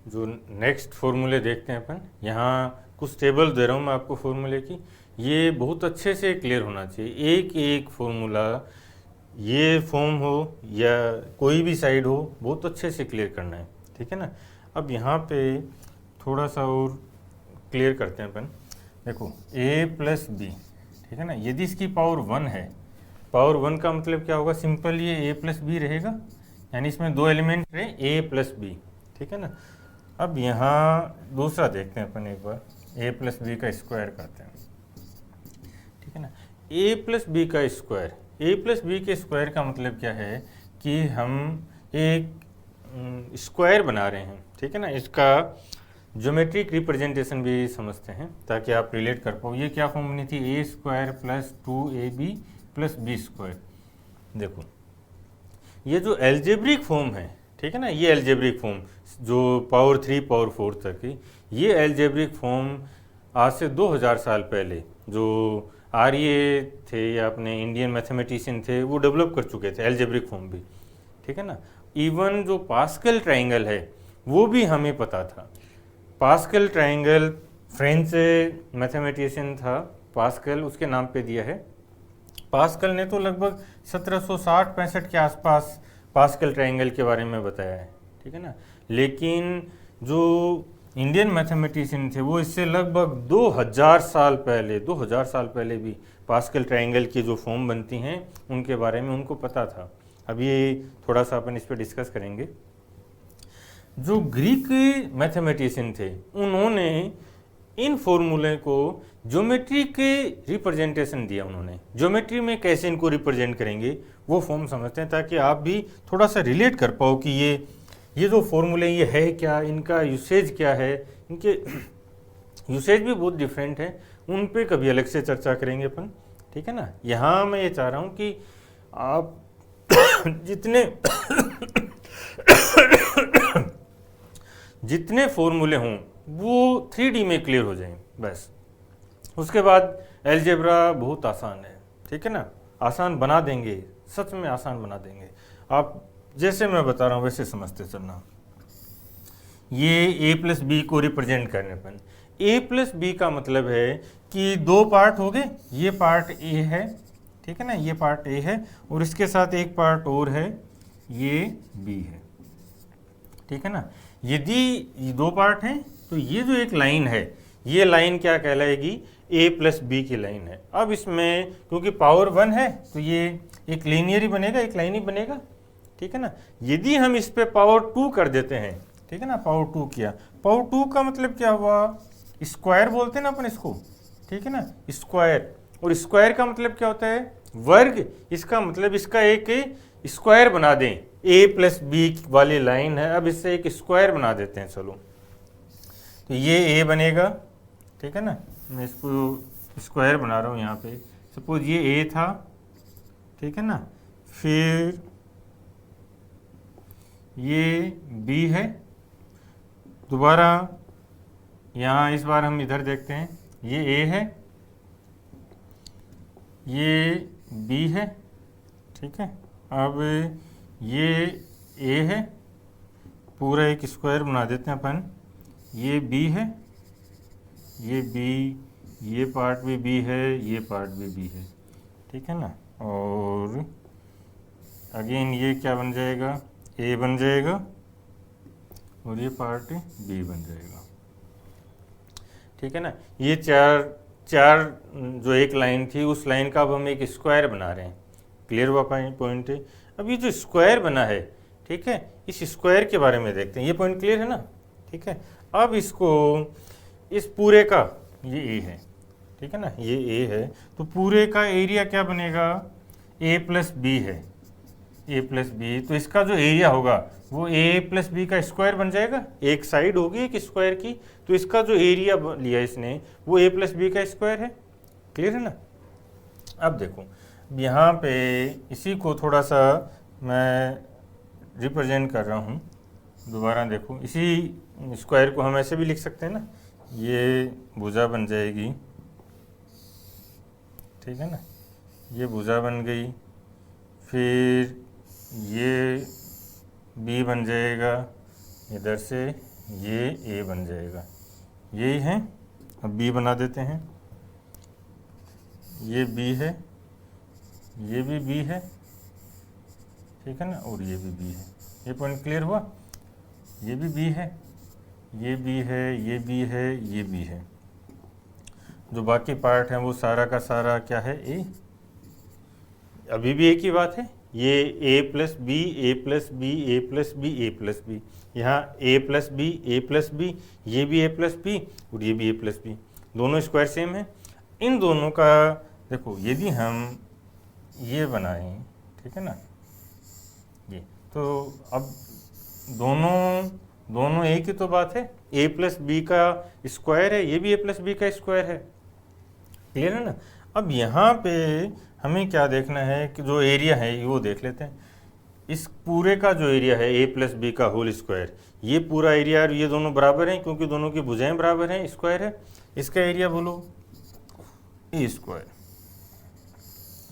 जो नेक्स्ट फॉर्मूले देखते हैं अपन, यहाँ कुछ टेबल दे रहा हूँ मैं आपको फॉर्मूले की। ये बहुत अच्छे से क्लियर होना चाहिए, एक एक फॉर्मूला, ये फॉर्म हो या कोई भी साइड हो, बहुत अच्छे से क्लियर करना है, ठीक है ना। अब यहाँ पे थोड़ा सा और क्लियर करते हैं अपन। देखो a प्लस बी, ठीक है ना, यदि इसकी पावर 1 है, पावर 1 का मतलब क्या होगा, सिंपल ये a प्लस बी रहेगा, यानी इसमें दो एलिमेंट रहे a प्लस बी, ठीक है ना। अब यहाँ दूसरा देखते हैं अपन एक बार, a प्लस बी का स्क्वायर करते हैं, ठीक है ना। a प्लस बी का स्क्वायर, a प्लस बी के स्क्वायर का मतलब क्या है कि हम एक स्क्वायर बना रहे हैं, ठीक है ना। इसका ज्योमेट्रिक रिप्रेजेंटेशन भी समझते हैं ताकि आप रिलेट कर पाओ। ये क्या फॉर्म बनी थी, a square plus 2ab plus B square. देखो ये जो एल्जेब्रिक फॉर्म है, ठीक है ना, ये एल्जेब्रिक फॉर्म जो पावर 3 पावर 4 तक की, ये एल्जेब्रिक फॉर्म आज से 2000 साल पहले जो आर्य थे या अपने इंडियन मैथमेटिशियन थे, वो डेवलप कर चुके थे एल्जेब्रिक फॉर्म भी, ठीक है ना। इवन जो पास्कल ट्राइंगल है वो भी हमें पता था। पास्कल ट्राइंगल फ्रेंच मैथमेटिशियन था पास्कल, उसके नाम पे दिया है। पास्कल ने तो लगभग 1760-65 के आसपास पास्कल ट्राइंगल के बारे में बताया है, ठीक है ना। लेकिन जो इंडियन मैथमेटिशियन थे वो इससे लगभग 2000 साल पहले, 2000 साल पहले भी पास्कल ट्राइंगल की जो फॉर्म बनती हैं उनके बारे में उनको पता था। अब ये थोड़ा सा अपन इस पर डिस्कस करेंगे। जो ग्रीक मैथमेटिशियन थे उन्होंने इन फॉर्मूले को ज्योमेट्री के रिप्रेजेंटेशन दिया। उन्होंने ज्योमेट्री में कैसे इनको रिप्रेजेंट करेंगे वो फॉर्म समझते हैं, ताकि आप भी थोड़ा सा रिलेट कर पाओ कि ये जो फॉर्मूले ये है क्या, इनका यूसेज क्या है। इनके यूसेज भी बहुत डिफरेंट है, उन पे कभी अलग से चर्चा करेंगे अपन, ठीक है ना। यहाँ मैं ये चाह रहा हूँ कि आप जितने फॉर्मूले हों वो 3D में क्लियर हो जाएं बस। उसके बाद एलजेब्रा बहुत आसान है, ठीक है ना, आसान बना देंगे, सच में आसान बना देंगे। आप जैसे मैं बता रहा हूँ वैसे समझते चलना। ये a प्लस बी को रिप्रेजेंट करने पर a प्लस बी का मतलब है कि दो पार्ट हो गए, ये पार्ट a है, ठीक है ना, ये पार्ट a है और इसके साथ एक पार्ट और है, ये b है, ठीक है ना। यदि ये दो पार्ट हैं तो ये जो एक लाइन है, ये लाइन क्या कहलाएगी, a प्लस बी की लाइन है। अब इसमें क्योंकि पावर 1 है तो ये एक लीनियर ही बनेगा, एक लाइन ही बनेगा, ठीक है ना। यदि हम इस पे पावर 2 कर देते हैं, ठीक है ना, पावर 2 किया, पावर 2 का मतलब क्या हुआ, स्क्वायर बोलते हैं ना अपन इसको, ठीक है ना, स्क्वायर। और स्क्वायर का मतलब क्या होता है, वर्ग। इसका मतलब इसका एक स्क्वायर बना दें, a प्लस बी वाली लाइन है, अब इससे एक स्क्वायर बना देते हैं, चलो। तो ये a बनेगा, ठीक है ना, मैं इसको स्क्वायर बना रहा हूँ यहाँ पे। सपोज ये a था, ठीक है ना, फिर ये b है, दोबारा यहाँ इस बार हम इधर देखते हैं, ये a है, ये b है, ठीक है। अब ये a है, पूरा एक स्क्वायर बना देते हैं अपन, ये b है, ये b, ये पार्ट भी b है, ये पार्ट भी b है, ठीक है ना। और अगेन ये क्या बन जाएगा, a बन जाएगा और ये पार्ट b बन जाएगा, ठीक है ना। ये चार जो एक लाइन थी उस लाइन का अब हम एक स्क्वायर बना रहे हैं, क्लियर हुआ पॉइंट है। अब ये जो स्क्वायर बना है, ठीक है, इस स्क्वायर के बारे में देखते हैं, ये पॉइंट क्लियर है ना, ठीक है। अब इसको इस पूरे का, ये a है, ठीक है ना, ये a है, तो पूरे का एरिया क्या बनेगा, a प्लस बी है, a प्लस बी, तो इसका जो एरिया होगा वो a प्लस बी का स्क्वायर बन जाएगा, एक साइड होगी एक स्क्वायर की, तो इसका जो एरिया लिया इसने वो a प्लस बी का स्क्वायर है, क्लियर है ना। अब देखो यहाँ पे इसी को थोड़ा सा मैं रिप्रेजेंट कर रहा हूँ, दोबारा देखो, इसी स्क्वायर को हम ऐसे भी लिख सकते हैं ना, ये भुजा बन जाएगी, ठीक है ना, ये भुजा बन गई, फिर ये b बन जाएगा इधर से, ये ए बन जाएगा, यही है। अब बी बना देते हैं, ये बी है, ये भी बी है, ठीक है ना, और ये भी बी है। ये पॉइंट क्लियर हुआ, ये भी बी है, ये बी है, ये बी है, ये बी है। जो बाकी पार्ट है वो सारा का सारा क्या है, ए। अभी भी एक ही बात है, ये ए plus B, A plus B, A plus B, A plus B, यहाँ ए plus B, A plus B, ये भी ए प्लस बी और ये भी ए प्लस बी, दोनों स्क्वायर सेम है। इन दोनों का देखो यदि हम ये बनाएं, ठीक है ना, ये तो अब दोनों एक ही तो बात है, ए प्लस बी का स्क्वायर है, ये भी ए प्लस बी का स्क्वायर है, क्लियर है ना। अब यहाँ पे हमें क्या देखना है कि जो एरिया है वो देख लेते हैं। इस पूरे का जो एरिया है ए प्लस बी का होल स्क्वायर, ये पूरा एरिया, और ये दोनों बराबर हैं क्योंकि दोनों की भुजाएं बराबर हैं, स्क्वायर है। इसका एरिया बोलो ए स्क्वायर,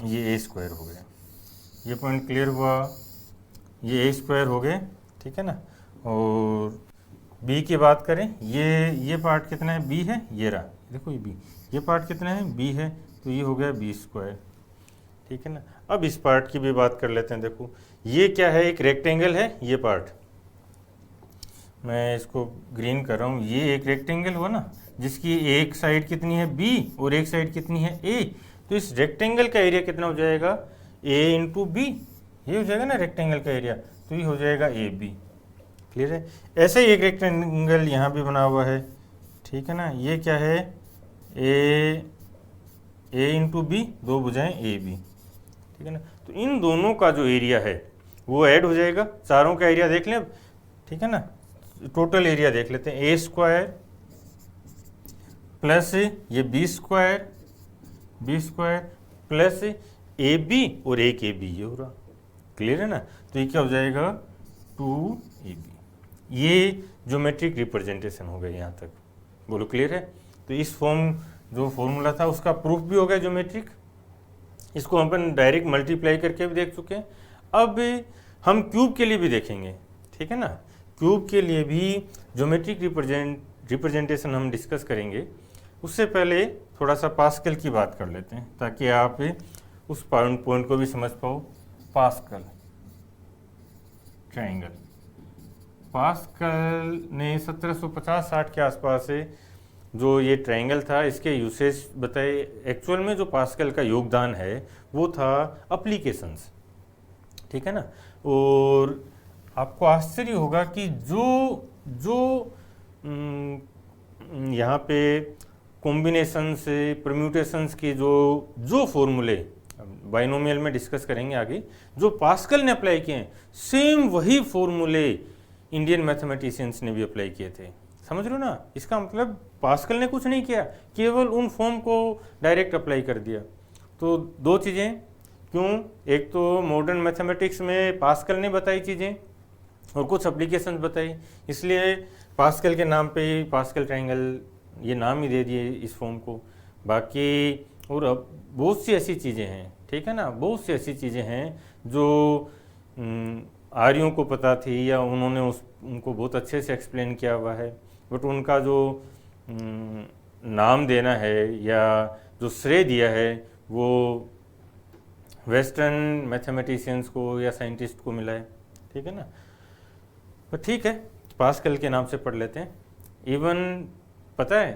ये ए स्क्वायर हो गया। ये पॉइंट क्लियर हुआ, ये ए स्क्वायर हो गए, ठीक है ना। और बी की बात करें, ये पार्ट कितना है, बी है, ये रहा, देखो ये बी, ये पार्ट कितना है, बी है, तो ये हो गया बी स्क्वायर, ठीक है ना। अब इस पार्ट की भी बात कर लेते हैं। देखो ये क्या है, एक रेक्टेंगल है, ये पार्ट मैं इसको ग्रीन कर रहा हूँ, ये एक रेक्टेंगल हुआ ना, जिसकी एक साइड कितनी है बी और एक साइड कितनी है ए। तो इस रेक्टेंगल का एरिया कितना हो जाएगा, ए इंटू बी, ये हो जाएगा ना रेक्टेंगल का एरिया, तो ये हो जाएगा ए बी, क्लियर है। ऐसे ही एक रेक्टेंगल यहाँ भी बना हुआ है, ठीक है ना, ये क्या है, ए इंटू बी, दो भुजाएं ए बी, ठीक है ना। तो इन दोनों का जो एरिया है वो ऐड हो जाएगा, चारों का एरिया देख लें, ठीक है ना। टोटल एरिया देख लेते हैं, ए स्क्वायर प्लस ये बी स्क्वायर प्लस ए बी और एक ए बी, ये हो रहा, क्लियर है ना। तो ये क्या हो जाएगा, 2ab। ये ज्योमेट्रिक रिप्रेजेंटेशन हो गया यहाँ तक, बोलो क्लियर है। तो इस फॉर्म जो फॉर्मूला था उसका प्रूफ भी हो गया ज्योमेट्रिक, इसको अपन डायरेक्ट मल्टीप्लाई करके भी देख चुके हैं। अब हम क्यूब के लिए भी देखेंगे, ठीक है ना। क्यूब के लिए भी ज्योमेट्रिक रिप्रेजेंटेशन हम डिस्कस करेंगे। उससे पहले थोड़ा सा पास्कल की बात कर लेते हैं ताकि आप उस पॉइंट को भी समझ पाओ। पास्कल ट्रायंगल, पास्कल ने 1750-60 के आसपास से जो ये ट्रायंगल था इसके यूसेज बताए। एक्चुअल में जो पास्कल का योगदान है वो था एप्लीकेशंस, ठीक है ना। और आपको आश्चर्य होगा कि जो यहाँ पे कॉम्बिनेशंस परम्यूटेशंस की जो फॉर्मूले बाइनोमियल में डिस्कस करेंगे आगे, जो पास्कल ने अप्लाई किए हैं, सेम वही फॉर्मूले इंडियन मैथमेटिशियंस ने भी अप्लाई किए थे। समझ रहे हो ना, इसका मतलब पास्कल ने कुछ नहीं किया, केवल उन फॉर्म को डायरेक्ट अप्लाई कर दिया। तो दो चीज़ें क्यों, एक तो मॉडर्न मैथमेटिक्स में पास्कल ने बताई चीज़ें और कुछ एप्लीकेशंस बताई, इसलिए पास्कल के नाम पे ही पास्कल ट्रायंगल ये नाम ही दे दिए इस फॉर्म को। बाकी और अब बहुत सी ऐसी चीज़ें हैं, ठीक है ना, बहुत सी ऐसी चीज़ें हैं जो आर्यों को पता थी या उन्होंने उनको बहुत अच्छे से एक्सप्लेन किया हुआ है, बट उनका जो नाम देना है या जो श्रेय दिया है वो वेस्टर्न मैथमेटिशियंस को या साइंटिस्ट को मिला है, ठीक है ना। तो ठीक है, पास्कल के नाम से पढ़ लेते हैं। इवन पता है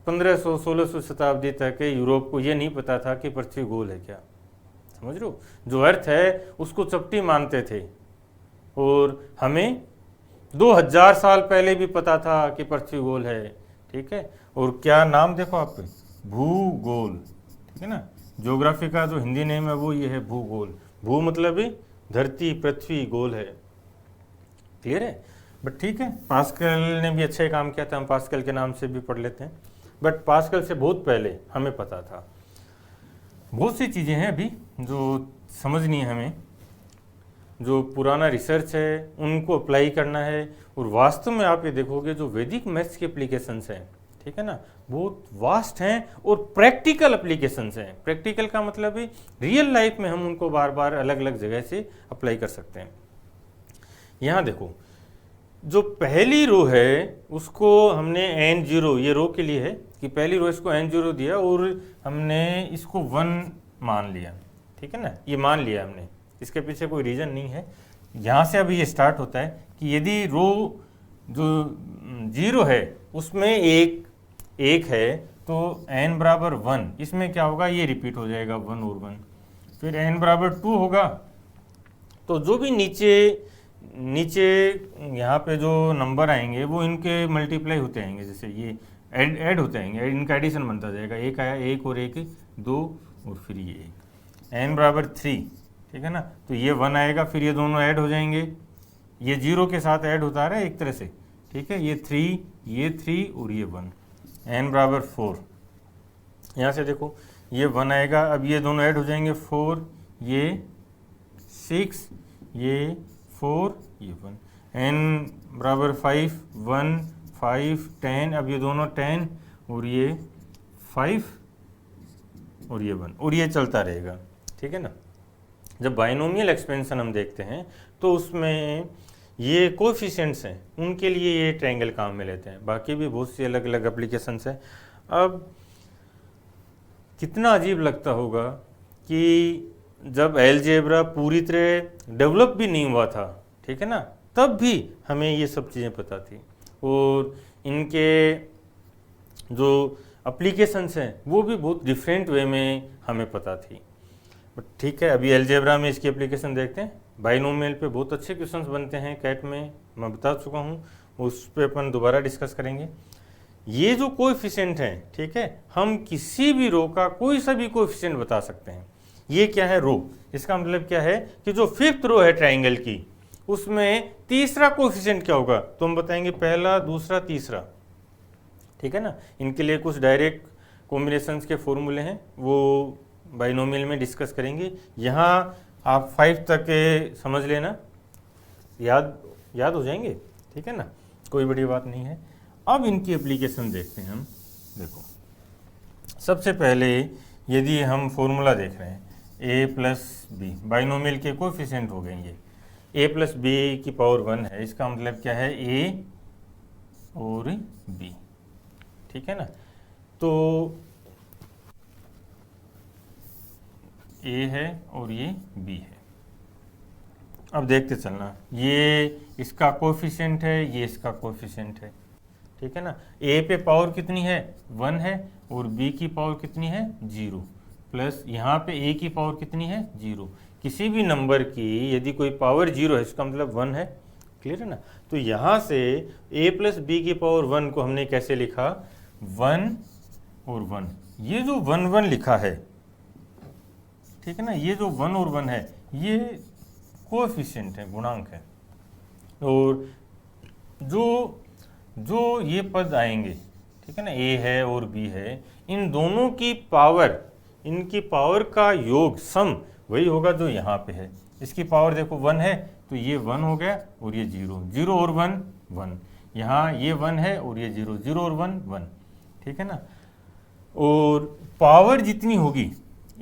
1500-1600 शताब्दी तक यूरोप को ये नहीं पता था कि पृथ्वी गोल है क्या, समझ रहे हो। जो अर्थ है उसको चपटी मानते थे और हमें 2000 साल पहले भी पता था कि पृथ्वी गोल है, ठीक है। और क्या नाम देखो आप, भूगोल, ठीक है ना। ज्योग्राफी का जो हिंदी नेम है वो ये है भूगोल। भू मतलब धरती, पृथ्वी, गोल है, क्लियर है। बट ठीक है, पास्कल ने भी अच्छा ही काम किया था, हम पास्कल के नाम से भी पढ़ लेते हैं। बट पास्कल से बहुत पहले हमें पता था। बहुत सी चीज़ें हैं अभी जो समझनी है हमें, जो पुराना रिसर्च है उनको अप्लाई करना है। और वास्तव में आप ये देखोगे जो वैदिक मैथ्स के एप्लीकेशंस हैं, ठीक है ना, बहुत वास्ट हैं और प्रैक्टिकल एप्लीकेशंस हैं। प्रैक्टिकल का मतलब है रियल लाइफ में हम उनको बार बार अलग अलग जगह से अप्लाई कर सकते हैं। यहाँ देखो, जो पहली रो है उसको हमने n0, ये रो के लिए है कि पहली रो इसको n0 दिया और हमने इसको 1 मान लिया, ठीक है ना, ये मान लिया हमने, इसके पीछे कोई रीज़न नहीं है। यहाँ से अभी ये स्टार्ट होता है कि यदि रो जो 0 है उसमें एक है तो n बराबर 1, इसमें क्या होगा, ये रिपीट हो जाएगा 1 और 1। फिर n बराबर 2 होगा तो जो भी नीचे यहाँ पे जो नंबर आएंगे वो इनके मल्टीप्लाई होते आएंगे, जैसे ये ऐड होते आएंगे, इनका एडिशन बनता जाएगा, एक आया, एक और एक 2 और फिर ये एक, n बराबर 3, ठीक है ना, तो ये 1 आएगा, फिर ये दोनों ऐड हो जाएंगे, ये 0 के साथ ऐड होता रहा है एक तरह से, ठीक है, ये 3 और ये 1, n बराबर 4। यहाँ से देखो ये 1 आएगा, अब ये दोनों ऐड हो जाएंगे, 4 ये 6 ये 4 ये 1, n बराबर 5 1 5 10, अब ये दोनों 10 और ये 5 और ये 1 और ये चलता रहेगा, ठीक है ना। जब बाइनोमियल एक्सपेंशन हम देखते हैं तो उसमें ये कोएफिशिएंट्स हैं, उनके लिए ये ट्रायंगल काम में लेते हैं, बाकी भी बहुत सी अलग अलग एप्लीकेशंस हैं। अब कितना अजीब लगता होगा कि जब अलजेब्रा पूरी तरह डेवलप भी नहीं हुआ था, ठीक है ना, तब भी हमें ये सब चीज़ें पता थी और इनके जो एप्लीकेशंस हैं वो भी बहुत डिफरेंट वे में हमें पता थी। बट ठीक है, अभी अलजेब्रा में इसकी एप्लीकेशन देखते हैं। बाइनोमियल पे बहुत अच्छे क्वेश्चंस बनते हैं कैट में, मैं बता चुका हूँ, उस पर अपन दोबारा डिस्कस करेंगे। ये जो कोएफिशिएंट हैं, ठीक है, हम किसी भी रो का कोई सा भी कोएफिशिएंट बता सकते हैं। ये क्या है, रो, इसका मतलब क्या है कि जो 5th रो है ट्राइंगल की उसमें तीसरा कोएफिशिएंट क्या होगा, तो हम बताएंगे पहला, दूसरा, तीसरा, ठीक है ना। इनके लिए कुछ डायरेक्ट कॉम्बिनेशंस के फॉर्मूले हैं, वो बाइनोमियल में डिस्कस करेंगे। यहाँ आप 5 तक के समझ लेना, याद हो जाएंगे, ठीक है ना, कोई बड़ी बात नहीं है। अब इनकी एप्लीकेशन देखते हैं हम। देखो, सबसे पहले यदि हम फॉर्मूला देख रहे हैं a प्लस बी, बाइनोमियल के कोएफिशिएंट हो गए ये, a प्लस बी की पावर 1 है, इसका मतलब क्या है, a और b, ठीक है ना। तो a है और ये b है। अब देखते चलना, ये इसका कोएफिशिएंट है, ये इसका कोएफिशिएंट है, ठीक है ना। a पे पावर कितनी है, 1 है, और b की पावर कितनी है, 0, प्लस यहाँ पे a की पावर कितनी है, 0। किसी भी नंबर की यदि कोई पावर 0 है इसका मतलब 1 है, क्लियर है ना। तो यहाँ से a प्लस बी की पावर 1 को हमने कैसे लिखा, 1 और 1, ये जो 1 1 लिखा है, ठीक है ना, ये जो 1 और 1 है ये कोएफिशिएंट है, गुणांक है। और जो ये पद आएंगे, ठीक है ना, a है और b है, इन दोनों की पावर, इनकी पावर का योग सम वही होगा जो यहाँ पे है। इसकी पावर देखो 1 है तो ये 1 हो गया और ये 0, 0 और 1 1, यहाँ ये 1 है और ये 0, 0 और 1 1, ठीक है ना। और पावर जितनी होगी,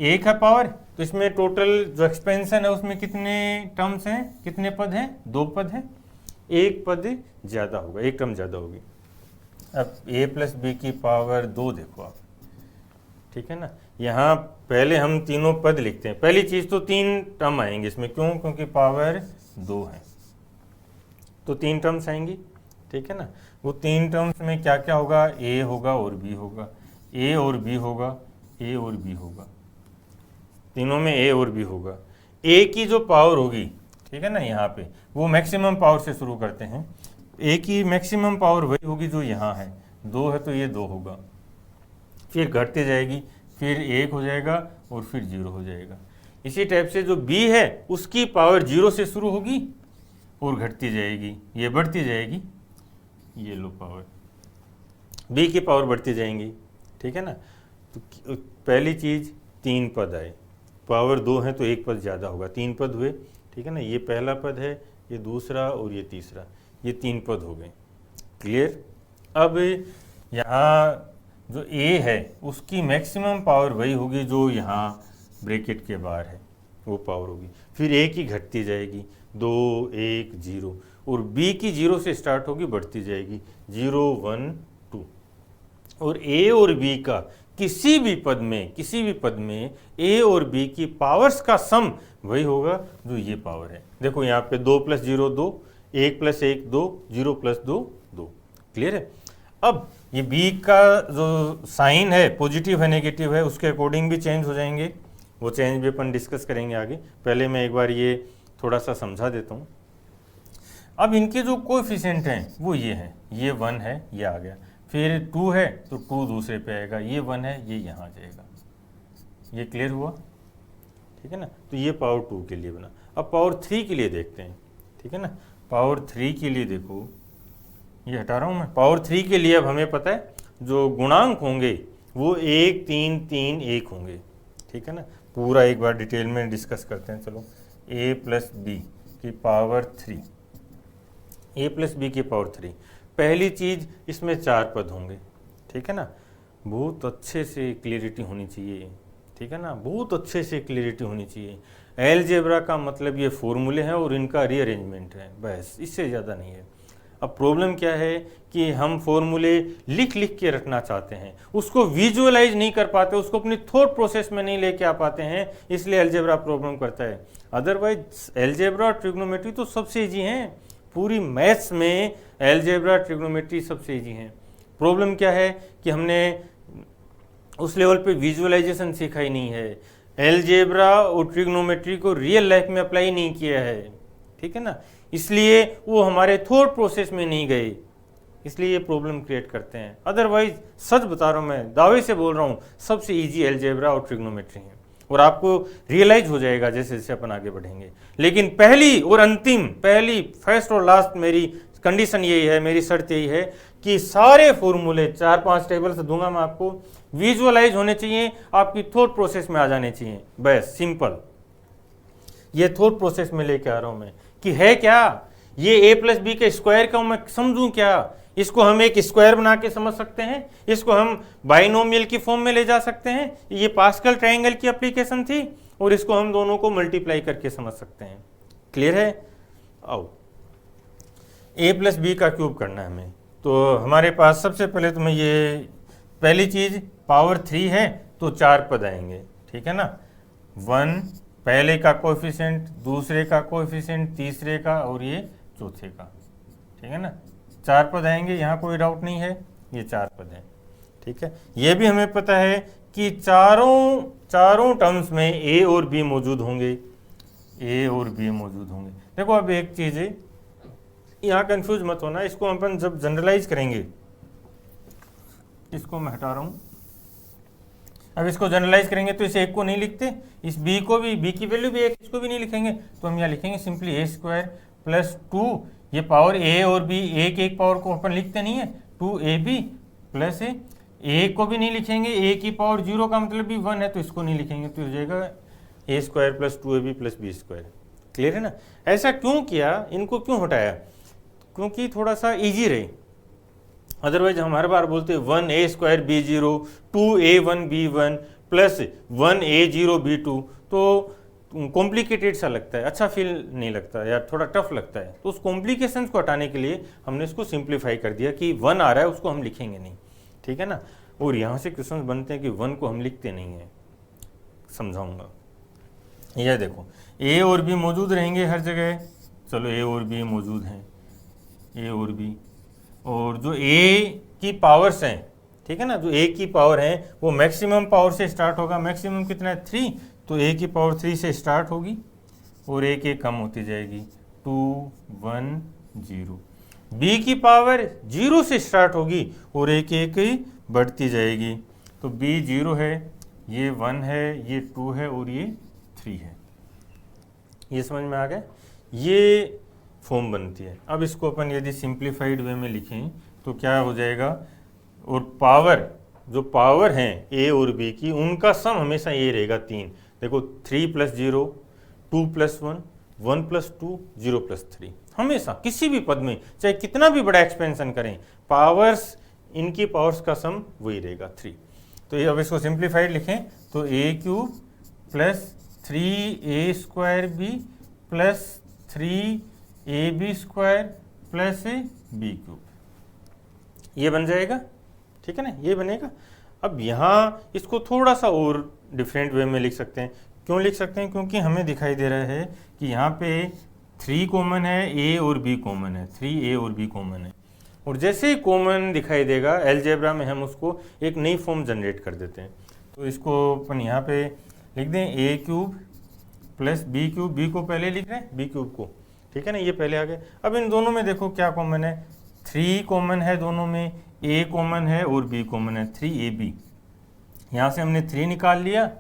एक है पावर, तो इसमें टोटल जो एक्सपेंशन है उसमें कितने टर्म्स हैं, कितने पद हैं, 2 पद हैं, एक पद ज़्यादा होगा, एक टर्म ज़्यादा होगी। अब a प्लस बी की पावर 2 देखो आप, ठीक है ना। यहाँ पहले हम तीनों पद लिखते हैं, पहली चीज़ तो 3 टर्म आएंगे इसमें, क्यों, क्योंकि पावर 2 है तो 3 टर्म्स आएंगी, ठीक है ना। वो 3 टर्म्स में क्या क्या होगा, a होगा और b होगा, a और b होगा, a और b होगा, तीनों में a और b होगा। a की जो पावर होगी, ठीक है ना, यहाँ पे वो मैक्सिमम पावर से शुरू करते हैं, a की मैक्सिमम पावर वही होगी जो यहाँ है, 2 है तो ये 2 होगा, फिर घटती जाएगी, फिर 1 हो जाएगा और फिर 0 हो जाएगा। इसी टाइप से जो b है उसकी पावर 0 से शुरू होगी और घटती जाएगी, ये बढ़ती जाएगी, ये लो पावर, b की पावर बढ़ती जाएंगी, ठीक है ना। तो पहली चीज़ 3 पद आए, पावर 2 है तो एक पद ज़्यादा होगा, 3 पद हुए, ठीक है ना। ये पहला पद है, ये दूसरा और ये तीसरा, ये 3 पद हो गए, क्लियर। अब यहाँ जो a है उसकी मैक्सिमम पावर वही होगी जो यहाँ ब्रैकेट के बाहर है, वो पावर होगी, फिर a की घटती जाएगी, 2 1 0, और b की 0 से स्टार्ट होगी, बढ़ती जाएगी 0 1 2, और a और b का किसी भी पद में a और b की पावर्स का सम वही होगा जो ये पावर है। देखो यहाँ पे 2 + 0 2, 1 + 1 2, 0 + 2 2। क्लियर है। अब ये b का जो साइन है पॉजिटिव है नेगेटिव है उसके अकॉर्डिंग भी चेंज हो जाएंगे, वो चेंज भी अपन डिस्कस करेंगे आगे। पहले मैं एक बार ये थोड़ा सा समझा देता हूँ। अब इनके जो कोएफिशिएंट हैं वो ये हैं, ये 1 है, ये आ गया, फिर 2 है तो 2 दूसरे पे आएगा, ये 1 है, ये यहाँ आ जाएगा। ये क्लियर हुआ, ठीक है ना। तो ये पावर 2 के लिए बना। अब पावर 3 के लिए देखते हैं, ठीक है ना। पावर 3 के लिए देखो, ये हटा रहा हूँ मैं। पावर 3 के लिए अब हमें पता है जो गुणांक होंगे वो 1 3 3 1 होंगे, ठीक है ना। पूरा एक बार डिटेल में डिस्कस करते हैं। चलो, a + b की पावर 3, a + b की पावर 3। पहली चीज़ इसमें 4 पद होंगे, ठीक है ना। बहुत अच्छे से क्लियरिटी होनी चाहिए, ठीक है ना, बहुत अच्छे से क्लियरिटी होनी चाहिए। अलजेब्रा का मतलब ये फॉर्मूले हैं और इनका रीअरेंजमेंट है, बस, इससे ज़्यादा नहीं है। अब प्रॉब्लम क्या है कि हम फॉर्मूले लिख के रखना चाहते हैं, उसको विजुअलाइज नहीं कर पाते, उसको अपनी थॉट प्रोसेस में नहीं लेके आ पाते हैं, इसलिए अलजेब्रा प्रॉब्लम करता है। अदरवाइज अलजेब्रा और ट्रिग्नोमेट्री तो सबसे ईजी हैं, पूरी मैथ्स में अलजेब्रा ट्रिग्नोमेट्री सबसे ईजी हैं। प्रॉब्लम क्या है कि हमने उस लेवल पे विजुअलाइजेशन सीखा ही नहीं है, अलजेब्रा और ट्रिग्नोमेट्री को रियल लाइफ में अप्लाई नहीं किया है, ठीक है ना, इसलिए वो हमारे थॉट प्रोसेस में नहीं गए, इसलिए ये प्रॉब्लम क्रिएट करते हैं। अदरवाइज सच बता रहा हूँ, मैं दावे से बोल रहा हूँ, सबसे इजी अलजेब्रा और ट्रिग्नोमेट्री है, और आपको रियलाइज हो जाएगा जैसे जैसे अपन आगे बढ़ेंगे। लेकिन पहली और अंतिम, पहली फर्स्ट और लास्ट मेरी कंडीशन यही है, मेरी शर्त यही है कि सारे फॉर्मूले 4-5 टेबल से दूंगा मैं आपको, विजुअलाइज होने चाहिए, आपकी थॉट प्रोसेस में आ जाने चाहिए, बस सिंपल। ये थॉट प्रोसेस में लेके आ रहा हूं मैं कि है क्या ये a + b के स्क्वायर का मैं समझूं क्या, इसको हम एक स्क्वायर बना के समझ सकते हैं, इसको हम बाइनोमियल की फॉर्म में ले जा सकते हैं, ये पास्कल ट्रायंगल की एप्लीकेशन थी, और इसको हम दोनों को मल्टीप्लाई करके समझ सकते हैं। क्लियर है। आओ, a + b का क्यूब करना है हमें, तो हमारे पास सबसे पहले तो मैं ये पहली चीज पावर 3 है तो 4 पद आएंगे, ठीक है ना। 1 पहले का कोएफिशिएंट, दूसरे का कोएफिशिएंट, तीसरे का और ये चौथे का, ठीक है ना। 4 पद आएंगे, यहाँ कोई डाउट नहीं है, ये 4 पद हैं, ठीक है। ये भी हमें पता है कि चारों टर्म्स में a और b मौजूद होंगे, a और b मौजूद होंगे। देखो अब एक चीज़ है, यहाँ कंफ्यूज मत होना, इसको अपन जब जनरलाइज करेंगे, इसको मैं हटा रहा हूँ, अब इसको जनरलाइज करेंगे तो इस एक को नहीं लिखते, इस b को भी, b की वैल्यू भी 1, इसको भी नहीं लिखेंगे, तो हम यहाँ लिखेंगे सिंपली a² + 2, ये पावर a और b, एक पावर को अपन लिखते नहीं है, 2ab + a को भी नहीं लिखेंगे, a की पावर 0 का मतलब भी 1 है, तो इसको नहीं लिखेंगे, तो हो जाएगा a² + 2ab + b²। क्लियर है ना। ऐसा क्यों किया, इनको क्यों हटाया, क्योंकि थोड़ा सा इजी रहे। अदरवाइज हम हर बार बोलते हैं 1a² b0 2a1 b1 + 1a0 b2, तो कॉम्प्लिकेटेड सा लगता है, अच्छा फील नहीं लगता यार, थोड़ा टफ लगता है। तो उस कॉम्प्लिकेशन को हटाने के लिए हमने इसको सिंप्लीफाई कर दिया कि 1 आ रहा है उसको हम लिखेंगे नहीं, ठीक है ना। और यहाँ से क्वेश्चन बनते हैं कि 1 को हम लिखते नहीं हैं, समझाऊंगा। यह देखो a और b मौजूद रहेंगे हर जगह, चलो a और b मौजूद हैं, a और b, और जो a की पावर्स हैं, ठीक है ना, जो a की पावर है वो मैक्सिमम पावर से स्टार्ट होगा, मैक्सिमम कितना है 3, तो a की पावर 3 से स्टार्ट होगी और एक कम होती जाएगी 2 1 0, b की पावर 0 से स्टार्ट होगी और एक बढ़ती जाएगी, तो b 0 है, ये 1 है, ये 2 है और ये 3 है। ये समझ में आ गया, ये फॉर्म बनती है। अब इसको अपन यदि सिंप्लीफाइड वे में लिखें तो क्या हो जाएगा, और पावर, जो पावर हैं a और b की, उनका सम हमेशा ये रहेगा 3। देखो 3 + 0 2 + 1 1 + 2 0 + 3, हमेशा किसी भी पद में चाहे कितना भी बड़ा एक्सपेंशन करें, पावर्स, इनकी पावर्स का सम वही रहेगा 3। तो ये अब इसको सिंप्लीफाइड लिखें तो a³ + 3a² b + 3ab² plus B cube, ये बन जाएगा, ठीक है ना, ये बनेगा। अब यहाँ इसको थोड़ा सा और डिफरेंट वे में लिख सकते हैं। क्यों लिख सकते हैं? क्योंकि हमें दिखाई दे रहा है कि यहाँ पे 3 कॉमन है, ए और बी कॉमन है, 3a और b कॉमन है, और जैसे ही कॉमन दिखाई देगा अलजेब्रा में हम उसको एक नई फॉर्म जनरेट कर देते हैं। तो इसको अपन यहाँ पे लिख दें a cube plus B cube, b को पहले लिख रहे हैं, बी क्यूब को, ठीक है ना, ये पहले आ गए। अब इन दोनों में देखो क्या कॉमन है, 3 कॉमन है दोनों में, a कॉमन है और b कॉमन है, 3ab। यहाँ से हमने 3 निकाल लिया,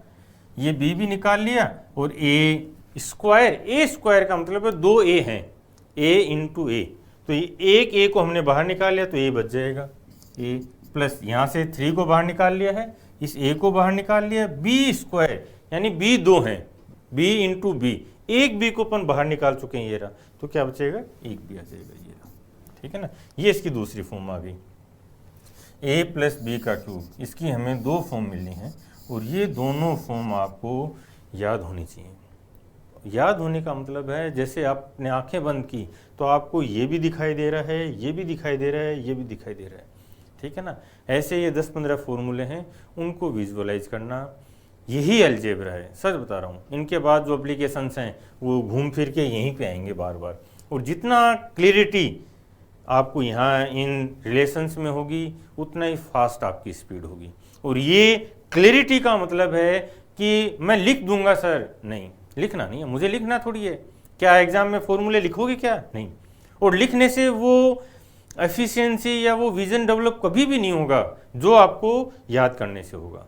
ये b भी निकाल लिया, और a स्क्वायर का मतलब है 2a हैं, a इंटू ए, तो ये एक a को हमने बाहर निकाल लिया तो a बच जाएगा, a प्लस यहाँ से 3 को बाहर निकाल लिया है, इस a को बाहर निकाल लिया, b स्क्वायर यानी b 2 हैं, b इंटू बी, एक b को अपन बाहर निकाल चुके हैं, ये रहा, तो क्या बचेगा, एक b आ जाएगा, ये रहा, ठीक है ना। ये इसकी दूसरी फॉर्म आ गई, a प्लस बी का क्यूब, इसकी हमें 2 फॉर्म मिलनी है, और ये दोनों फॉर्म आपको याद होनी चाहिए। याद होने का मतलब है जैसे आपने आंखें बंद की तो आपको ये भी दिखाई दे रहा है, ये भी दिखाई दे रहा है, ये भी दिखाई दे रहा है, ठीक है ना। ऐसे ये 10-15 फॉर्मूले हैं, उनको विजुअलाइज करना, यही अलजेब्रा है, सच बता रहा हूँ। इनके बाद जो एप्लीकेशंस हैं वो घूम फिर के यहीं पे आएंगे बार बार, और जितना क्लियरिटी आपको यहाँ इन रिलेशंस में होगी उतना ही फास्ट आपकी स्पीड होगी। और ये क्लियरिटी का मतलब है कि मैं लिख दूंगा सर, नहीं, लिखना नहीं है, मुझे लिखना थोड़ी है। क्या एग्जाम में फॉर्मूले लिखोगे क्या? नहीं। और लिखने से वो एफिशिएंसी या वो विजन डेवलप कभी भी नहीं होगा जो आपको याद करने से होगा।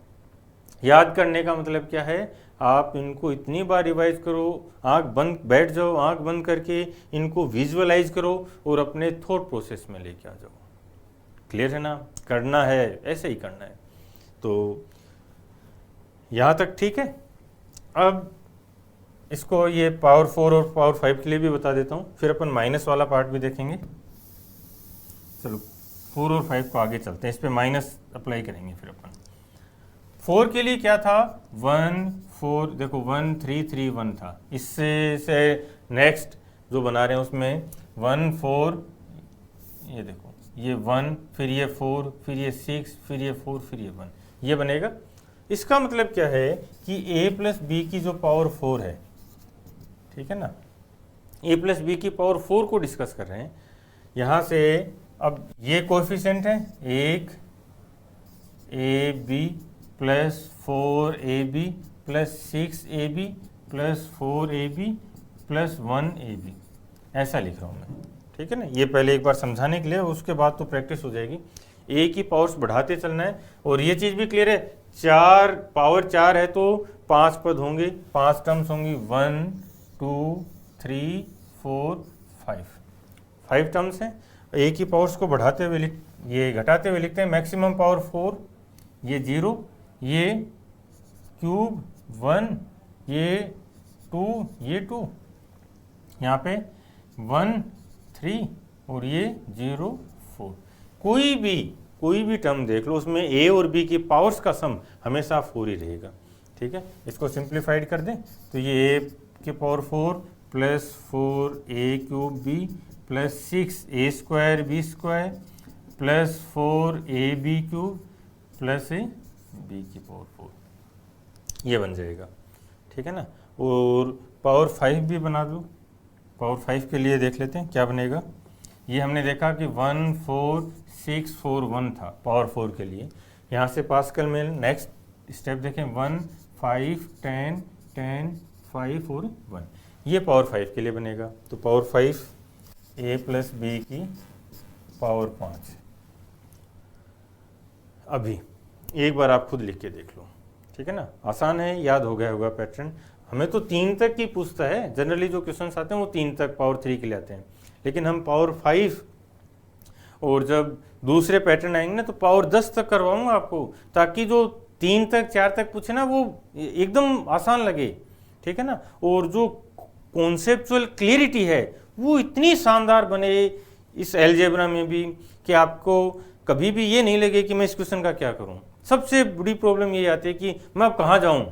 याद करने का मतलब क्या है, आप इनको इतनी बार रिवाइज करो, आंख बंद बैठ जाओ, आंख बंद करके इनको विजुअलाइज करो और अपने थॉट प्रोसेस में लेके आ जाओ। क्लियर है ना? करना है, ऐसे ही करना है। तो यहाँ तक ठीक है। अब इसको ये पावर 4 और पावर 5 के लिए भी बता देता हूँ, फिर अपन माइनस वाला पार्ट भी देखेंगे। चलो 4 और 5 को आगे चलते हैं, इस पर माइनस अप्लाई करेंगे फिर अपन। 4 के लिए क्या था, 1 4, देखो 1 3 3 1 था, इससे से नेक्स्ट जो बना रहे हैं उसमें 1 4, ये देखो ये 1, फिर ये 4, फिर ये 6, फिर ये 4, फिर ये 1, ये बनेगा। इसका मतलब क्या है कि a प्लस बी की जो पावर 4 है, ठीक है ना, a प्लस बी की पावर 4 को डिस्कस कर रहे हैं। यहाँ से अब ये कोएफिशिएंट है, 1 ab plus 4ab plus 6ab plus 4ab plus 1ab, ऐसा लिख रहा हूँ मैं, ठीक है ना। ये पहले एक बार समझाने के लिए, उसके बाद तो प्रैक्टिस हो जाएगी। a की पावर्स बढ़ाते चलना है, और ये चीज़ भी क्लियर है, 4 पावर 4 है तो 5 पद होंगे, 5 टर्म्स होंगी, 1 2 3 4 5 टर्म्स हैं। a की पावर्स को बढ़ाते हुए ये घटाते हुए लिखते हैं, मैक्सिमम पावर 4, ये 0, ये क्यूब 1, ये 2, ये 2, यहाँ पे 1 3 और ये 0 4। कोई भी टर्म देख लो, उसमें a और b की पावर्स का सम हमेशा 4 ही रहेगा, ठीक है। इसको सिंप्लीफाइड कर दें तो ये a की power 4 plus 4a cube b plus 6a square b square plus 4ab cube plus b की पावर 4, ये बन जाएगा, ठीक है ना। और पावर 5 भी बना दो। पावर 5 के लिए देख लेते हैं क्या बनेगा। ये हमने देखा कि 1 4 6 4 1 था पावर 4 के लिए। यहाँ से पास्कल में नेक्स्ट स्टेप देखें, 1 5 10 10 5 और 1, ये पावर 5 के लिए बनेगा। तो पावर 5 a प्लस बी की पावर 5। अभी एक बार आप खुद लिख के देख लो, ठीक है ना, आसान है, याद हो गया होगा पैटर्न। हमें तो 3 तक की पूछता है, जनरली जो क्वेश्चंस आते हैं वो 3 तक पावर 3 के लिए आते हैं, लेकिन हम पावर 5 और जब दूसरे पैटर्न आएंगे ना तो पावर 10 तक करवाऊंगा आपको, ताकि जो 3 तक 4 तक पूछे ना वो एकदम आसान लगे, ठीक है ना। और जो कॉन्सेप्चुअल क्लियरिटी है वो इतनी शानदार बने इस अलजेब्रा में भी कि आपको कभी भी ये नहीं लगे कि मैं इस क्वेश्चन का क्या करूं। सबसे बड़ी प्रॉब्लम ये आती है कि मैं अब कहाँ जाऊं,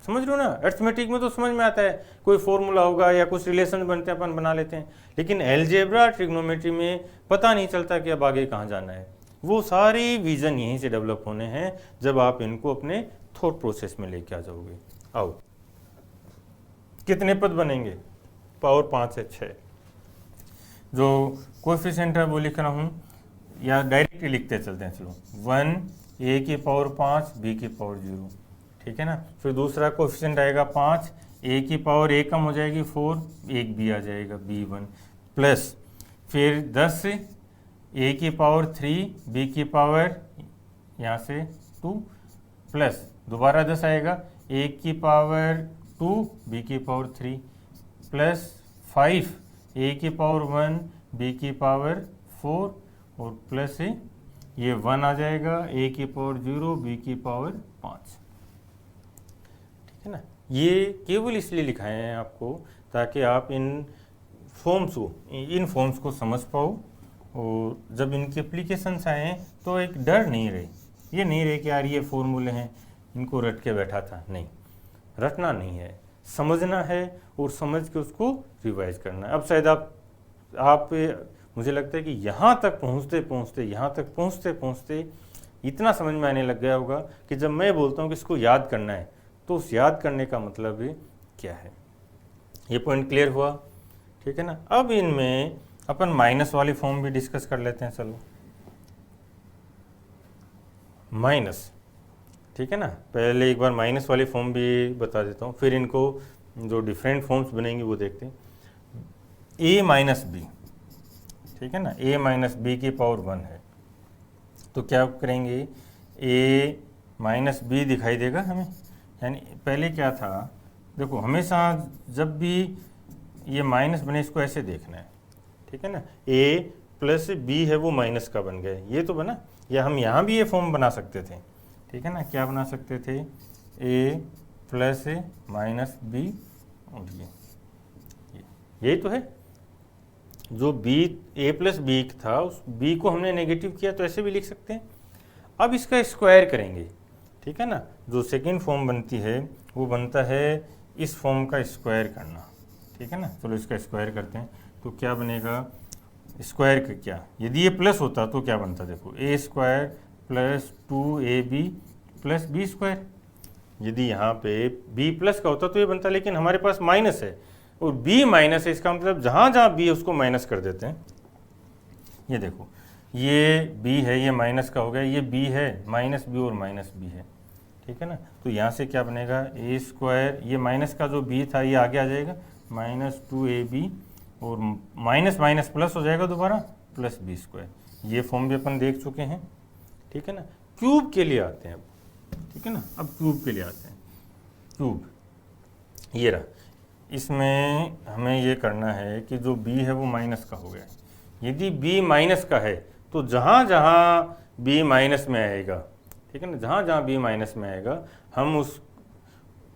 समझ रहे हो ना, अर्थमेटिक में तो समझ में आता है, कोई फॉर्मूला होगा या कुछ रिलेशन बनते हैं अपन बना लेते हैं, लेकिन एलजेब्रा ट्रिग्नोमेट्री में पता नहीं चलता कि अब आगे कहाँ जाना है। वो सारी विजन यहीं से डेवलप होने हैं जब आप इनको अपने थॉट प्रोसेस में लेके आ जाओगे। आओ, कितने पद बनेंगे, पावर 5 है 6। जो कोएफिशिएंट है वो लिख रहा हूँ, या डायरेक्टली लिखते चलते हैं, चलो 1 a की पावर 5 b की पावर 0, ठीक है ना। फिर दूसरा कोएफिशिएंट आएगा 5, a की पावर a कम हो जाएगी 4, एक b आ जाएगा b1, प्लस फिर 10 a की पावर 3 b की पावर यहाँ से 2, प्लस दोबारा 10 आएगा a की पावर 2 b की पावर 3, प्लस 5 a की पावर 1 b की पावर 4, और प्लस ये 1 आ जाएगा a की पावर 0 b की पावर 5, ठीक है ना। ये केवल इसलिए लिखाए हैं आपको ताकि आप इन फॉर्म्स को समझ पाओ, और जब इनके एप्लीकेशंस आए तो एक डर नहीं रहे, ये नहीं रहे कि यार ये फॉर्मूले हैं इनको रट के बैठा था। नहीं, रटना नहीं है, समझना है और समझ के उसको रिवाइज करना है। अब शायद आप मुझे लगता है कि यहाँ तक पहुँचते पहुँचते इतना समझ में आने लग गया होगा कि जब मैं बोलता हूँ कि इसको याद करना है तो उस याद करने का मतलब क्या है। ये पॉइंट क्लियर हुआ, ठीक है ना। अब इनमें अपन माइनस वाली फॉर्म भी डिस्कस कर लेते हैं, चलो माइनस, ठीक है ना। पहले एक बार माइनस वाली फॉर्म भी बता देता हूँ, फिर इनको जो डिफरेंट फॉर्म्स बनेंगी वो देखते हैं। a माइनस बी, ठीक है ना, a माइनस बी की पावर 1 है, तो क्या करेंगे, a माइनस बी दिखाई देगा हमें, यानी पहले क्या था, देखो हमेशा जब भी ये माइनस बने इसको ऐसे देखना है, ठीक है ना। a प्लस बी है वो माइनस का बन गया, ये तो बना, या हम यहाँ भी ये फॉर्म बना सकते थे, ठीक है ना। क्या बना सकते थे, a प्लस माइनस बी, और यही तो है जो b a प्लस बी था, उस b को हमने नेगेटिव किया तो ऐसे भी लिख सकते हैं। अब इसका स्क्वायर करेंगे, ठीक है ना। जो सेकंड फॉर्म बनती है वो बनता है इस फॉर्म का स्क्वायर करना, ठीक है ना। चलो इसका स्क्वायर करते हैं, तो क्या बनेगा, स्क्वायर का क्या, यदि ये प्लस होता तो क्या बनता, देखो a square plus 2ab plus B square. यदि यहाँ पे b प्लस का होता तो ये बनता, लेकिन हमारे पास माइनस है और b माइनस है, इसका मतलब जहाँ जहाँ b है उसको माइनस कर देते हैं। ये देखो ये b है, ये माइनस का हो गया, ये b है माइनस b और माइनस b है, ठीक है ना। तो यहाँ से क्या बनेगा, a स्क्वायर, ये माइनस का जो b था ये आगे आ जाएगा, माइनस 2ab, और माइनस माइनस प्लस हो जाएगा दोबारा, प्लस बी स्क्वायर। ये फॉर्म भी अपन देख चुके हैं, ठीक है ना। क्यूब के लिए आते हैं अब, ठीक है ना। अब क्यूब के लिए आते हैं, क्यूब ये रहा, इसमें हमें ये करना है कि जो b है वो माइनस का हो गया। यदि b माइनस का है तो जहाँ जहाँ b माइनस में आएगा, ठीक है ना, जहाँ जहाँ b माइनस में आएगा हम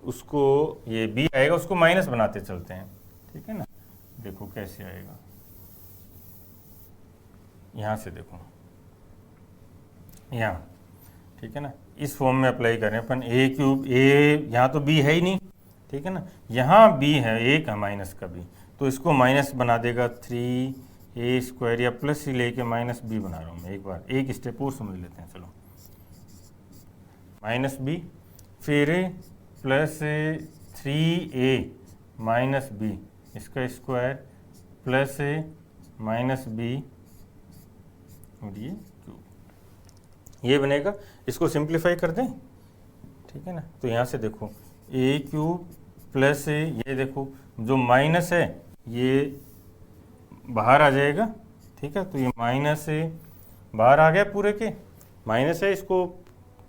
उसको ये b आएगा उसको माइनस बनाते चलते हैं, ठीक है ना। देखो कैसे आएगा, यहाँ से देखो यहाँ, ठीक है ना। इस फॉर्म में अप्लाई करें अपन, a क्यूब, a यहाँ तो b है ही नहीं, ठीक है ना, यहाँ b है, एक है माइनस का b, तो इसको माइनस बना देगा 3a स्क्वायर, या प्लस ही लेके माइनस b बना रहा हूँ मैं। एक बार एक स्टेप और समझ लेते हैं, चलो माइनस b, फिर प्लस 3a माइनस b इसका स्क्वायर, प्लस माइनस b, और ये क्यूब, ये बनेगा। इसको सिंप्लीफाई कर दें, ठीक है ना। तो यहाँ से देखो a क्यूब प्लस ये देखो जो माइनस है ये बाहर आ जाएगा, ठीक है। तो ये माइनस बाहर आ गया, पूरे के माइनस है, इसको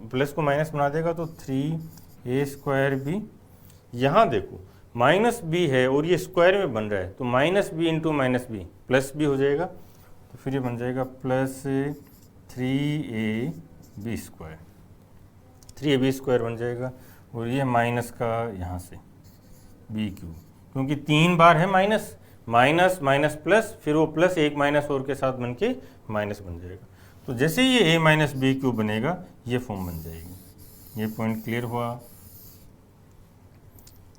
प्लस को माइनस बना देगा तो 3a स्क्वायर बी। यहाँ देखो माइनस बी है और ये स्क्वायर में बन रहा है, तो minus B into minus B plus B हो जाएगा, तो फिर ये बन जाएगा plus 3ab square, 3ab square बन जाएगा। और ये माइनस का यहाँ से बी क्यूब, क्योंकि 3 बार है माइनस, माइनस माइनस प्लस, फिर वो प्लस एक माइनस और के साथ बन के माइनस बन जाएगा। तो जैसे ही ये a माइनस बी क्यूब बनेगा ये फॉर्म बन जाएगी। ये पॉइंट क्लियर हुआ।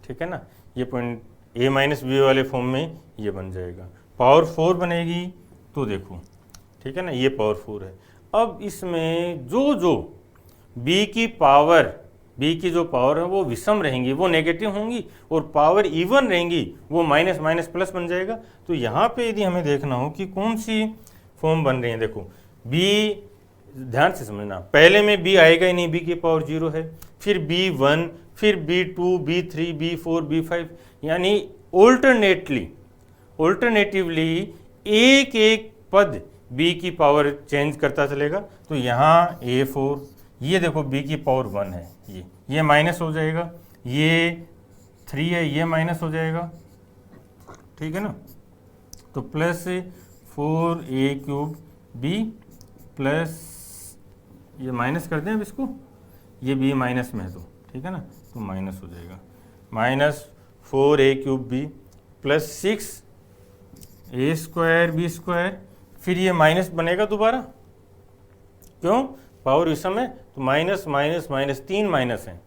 ठीक है ना, ये पॉइंट a माइनस बी वाले फॉर्म में ये बन जाएगा। पावर 4 बनेगी तो देखो, ठीक है ना, ये पावर 4 है। अब इसमें जो b की जो पावर है वो विषम रहेंगी, वो नेगेटिव होंगी, और पावर इवन रहेंगी वो माइनस माइनस प्लस बन जाएगा। तो यहाँ पे यदि हमें देखना हो कि कौन सी फॉर्म बन रही है, देखो b, ध्यान से समझना, पहले में b आएगा ही नहीं, b की पावर 0 है, फिर b1, फिर b2, b3, b4, b5, यानी ऑल्टरनेटिवली एक एक पद b की पावर चेंज करता चलेगा। तो यहाँ a4, ये देखो b की पावर 1 है, ये माइनस हो जाएगा, ये 3 है, ये माइनस हो जाएगा, ठीक है ना। तो प्लस 4a³ b प्लस, ये माइनस कर दें अब इसको, ये b माइनस में है तो, ठीक है ना, तो माइनस हो जाएगा, minus 4a³ b plus 6a² b², फिर ये माइनस बनेगा दोबारा, क्यों, पावर विषम है, तो माइनस माइनस माइनस, 3 माइनस हैं,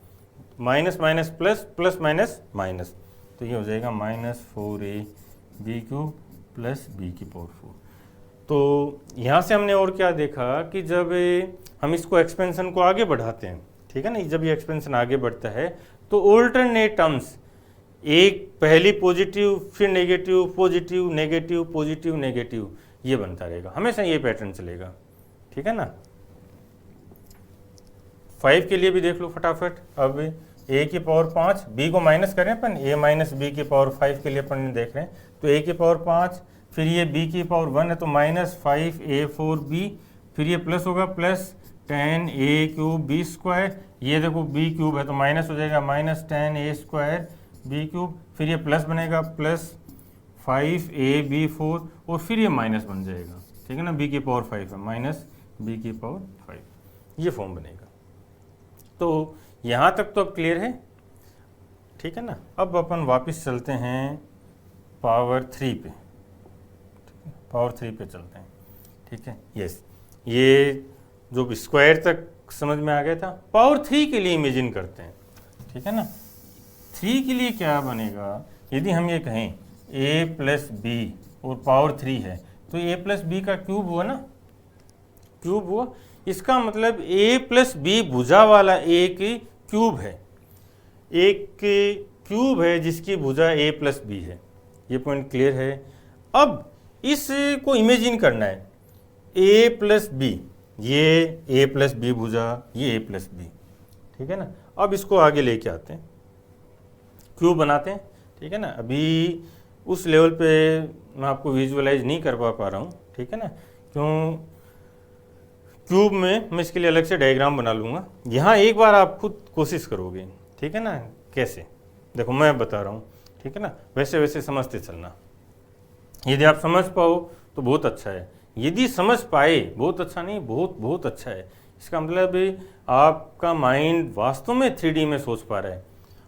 minus minus plus, plus minus minus, तो ये हो जाएगा माइनस 4ab³ प्लस b की पावर 4। तो यहाँ से हमने और क्या देखा कि जब हम इसको एक्सपेंशन को आगे बढ़ाते हैं, ठीक है ना, जब ये एक्सपेंशन आगे बढ़ता है तो ऑल्टरनेट टर्म्स, एक पहली पॉजिटिव, फिर negative, positive negative, positive negative, ये बनता रहेगा, हमेशा ये पैटर्न चलेगा, ठीक है ना। 5 के लिए भी देख लो फटाफट। अब a की पावर 5, b को माइनस करें अपन, a माइनस बी की पावर 5 के लिए अपन देख रहे हैं, तो a की पावर 5, फिर ये b की पावर 1 है तो माइनस 5a4b, फिर ये प्लस होगा प्लस 10a³ b², ये देखो b³ है तो माइनस हो जाएगा, माइनस 10a² b³, फिर ये प्लस बनेगा प्लस 5ab4, और फिर ये माइनस बन जाएगा, ठीक है ना, b की पावर 5 है, माइनस b की पावर 5, ये फॉर्म बनेगा। तो यहाँ तक तो अब क्लियर है, ठीक है ना। अब अपन वापस चलते हैं पावर 3 पे, पावर 3 पे चलते हैं, ठीक है, यस, ये जो स्क्वायर तक समझ में आ गया था, पावर 3 के लिए इमेजिन करते हैं, ठीक है ना। 3 के लिए क्या बनेगा, यदि हम ये कहें a प्लस बी और पावर 3 है तो a प्लस बी का क्यूब हुआ ना, क्यूब हुआ, इसका मतलब a प्लस बी भुजा वाला एक क्यूब है, एक क्यूब है जिसकी भुजा a प्लस बी है, ये पॉइंट क्लियर है। अब इसको इमेजिन करना है, a प्लस बी, ये a प्लस बी भुजा, ये a प्लस बी, ठीक है ना। अब इसको आगे लेके आते हैं, क्यूब बनाते हैं, ठीक है ना। अभी उस लेवल पे मैं आपको विजुअलाइज नहीं कर पा रहा हूँ, ठीक है ना, क्यों, क्यूब में मैं इसके लिए अलग से डायग्राम बना लूँगा। यहाँ एक बार आप खुद कोशिश करोगे, ठीक है ना, कैसे, देखो मैं बता रहा हूँ, ठीक है ना, वैसे वैसे समझते चलना। यदि आप समझ पाओ तो बहुत अच्छा है, यदि समझ पाए बहुत अच्छा नहीं, बहुत बहुत अच्छा है। इसका मतलब आपका माइंड वास्तव में 3D में सोच पा रहा है,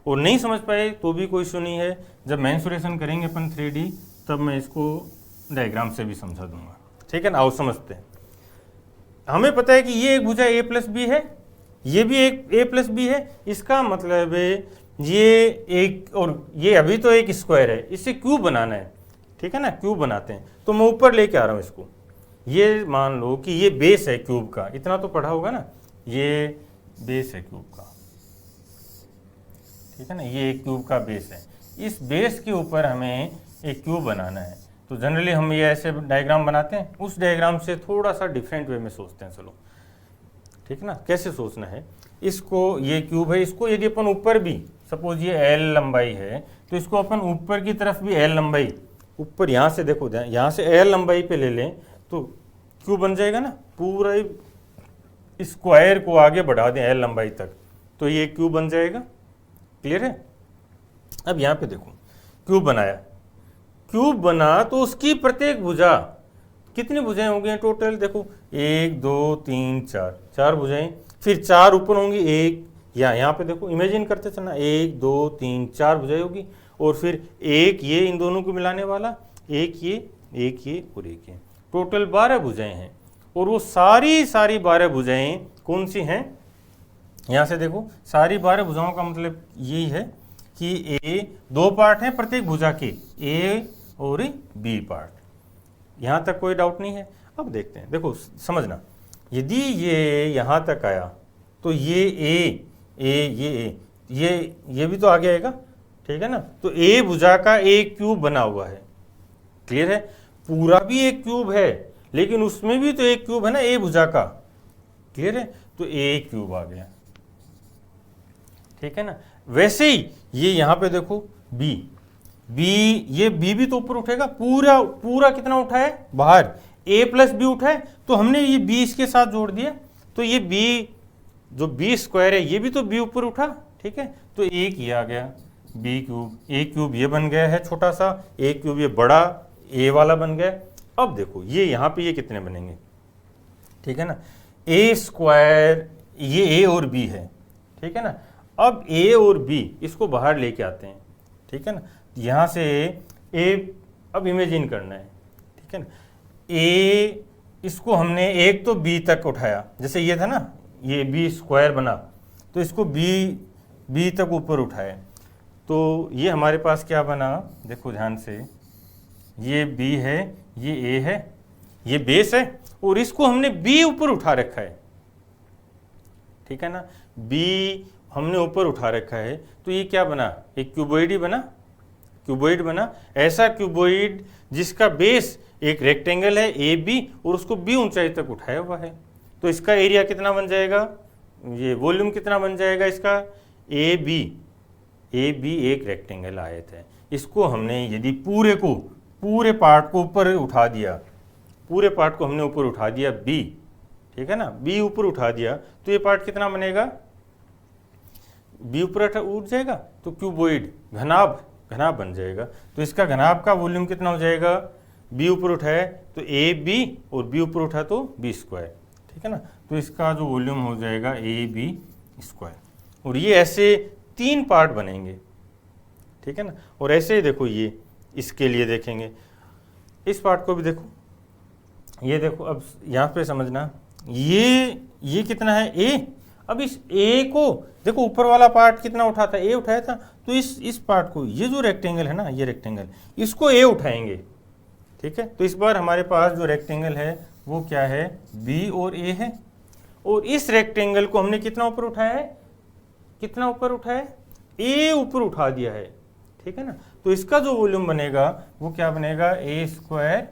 और नहीं समझ पाए तो भी कोई इशू नहीं है, जब मेंसुरेशन करेंगे अपन 3D तब मैं इसको डायग्राम से भी समझा दूंगा, ठीक है ना। आओ समझते हैं। हमें पता है कि ये एक भुजा a प्लस बी है, ये भी एक a प्लस बी है, इसका मतलब ये एक, और ये अभी तो एक स्क्वायर है, इसे क्यूब बनाना है, ठीक है ना, क्यूब बनाते हैं। तो मैं ऊपर लेके आ रहा हूँ इसको, ये मान लो कि ये बेस है क्यूब का, इतना तो पढ़ा होगा ना, ये बेस है क्यूब का, ठीक है ना, ये एक क्यूब का बेस है। इस बेस के ऊपर हमें एक क्यूब बनाना है, तो जनरली हम ये ऐसे डायग्राम बनाते हैं, उस डायग्राम से थोड़ा सा डिफरेंट वे में सोचते हैं, चलो ठीक है ना। कैसे सोचना है, इसको, ये क्यूब है, इसको यदि अपन ऊपर भी, सपोज ये L लंबाई है, तो इसको अपन ऊपर की तरफ भी L लंबाई, ऊपर यहाँ से देखो, यहाँ से L लंबाई पे ले लें तो क्यूब बन जाएगा ना, पूरा स्क्वायर को आगे बढ़ा दें L लंबाई तक तो ये क्यूब बन जाएगा, क्लियर है। अब यहाँ पे देखो, क्यूब बनाया, क्यूब बना तो उसकी प्रत्येक भुजा, कितनी भुजाएं होंगी टोटल, देखो 1 2 3 4, 4 भुजाएं, फिर 4 ऊपर होंगी, एक यहाँ पे देखो, इमेजिन करते चलना, 1 2 3 4 भुजाएं होगी, और फिर एक ये इन दोनों को मिलाने वाला, एक ये और एक ये, टोटल 12 भुजाएं हैं। और वो सारी 12 भुजाएं कौन सी हैं, यहाँ से देखो, सारी 12 भुजाओं का मतलब यही है कि ए दो पार्ट हैं प्रत्येक भुजा के, ए और बी पार्ट। यहाँ तक कोई डाउट नहीं है। अब देखते हैं, देखो समझना, यदि ये यहाँ तक आया तो ये ये भी तो आगे आएगा, ठीक है ना। तो ए भुजा का एक क्यूब बना हुआ है, क्लियर है। पूरा भी एक क्यूब है, लेकिन उसमें भी तो एक क्यूब है ना ए भुजा का, क्लियर है। तो ए क्यूब आ गया, ठीक है ना। वैसे ही ये यहाँ पे देखो बी, ये बी भी तो ऊपर उठेगा, पूरा कितना उठा है बाहर, ए प्लस बी उठा है, तो हमने ये बी इसके साथ जोड़ दिया, तो ये बी जो बी स्क्वायर है ये भी तो बी ऊपर उठा, ठीक है। तो एक ये आ गया बी क्यूब, ए क्यूब ये बन गया है छोटा सा, ए क्यूब ये बड़ा ए वाला बन गया। अब देखो ये यहाँ पे ये कितने बनेंगे, ठीक है ना। ए स्क्वायर ये ए और बी है, ठीक है ना। अब ए और बी इसको बाहर लेके आते हैं, ठीक है ना। यहाँ से ए अब इमेजिन करना है, ठीक है ना। ए इसको हमने एक तो बी तक उठाया, जैसे ये था ना, ये बी स्क्वायर बना, तो इसको बी तक ऊपर उठाया, तो ये हमारे पास क्या बना, देखो ध्यान से, ये बी है, ये ए है, ये बेस है, और इसको हमने बी ऊपर उठा रखा है, ठीक है ना। बी हमने ऊपर उठा रखा है, तो ये क्या बना, एक क्यूबॉइड ही बना, क्यूबॉइड बना, ऐसा क्यूबॉइड जिसका बेस एक रेक्टेंगल है ए बी, और उसको बी ऊंचाई तक उठाया हुआ है। तो इसका एरिया कितना बन जाएगा, ये वॉल्यूम कितना बन जाएगा इसका, ए बी एक रेक्टेंगल आयत है। इसको हमने यदि पूरे पार्ट को ऊपर उठा दिया, पूरे पार्ट को हमने ऊपर उठा दिया बी, ठीक है ना, बी ऊपर उठा दिया, तो ये पार्ट कितना बनेगा, बी ऊपर उठ जाएगा, तो क्यूबॉइड घनाभ बन जाएगा। तो इसका घनाभ का वॉल्यूम कितना हो जाएगा, बी ऊपर उठाए तो ए बी, और बी ऊपर उठा तो बी स्क्वायर, ठीक है ना। तो इसका जो वॉल्यूम हो जाएगा ए बी स्क्वायर, और ये ऐसे 3 पार्ट बनेंगे, ठीक है ना। और ऐसे ही देखो ये इसके लिए देखेंगे, इस पार्ट को भी देखो, ये देखो, अब यहाँ पे समझना, ये कितना है ए, अब इस ए को देखो, ऊपर वाला पार्ट कितना उठा था, ए उठाया था, तो इस पार्ट को, ये जो रेक्टेंगल है ना, ये रेक्टेंगल, इसको ए उठाएंगे, ठीक है। तो इस बार हमारे पास जो रेक्टेंगल है वो क्या है, बी और ए है, और इस रेक्टेंगल को हमने कितना ऊपर उठाया है, कितना ऊपर उठाया है, ए ऊपर उठा दिया है, ठीक है ना। तो इसका जो वॉल्यूम बनेगा वो क्या बनेगा, ए स्क्वायर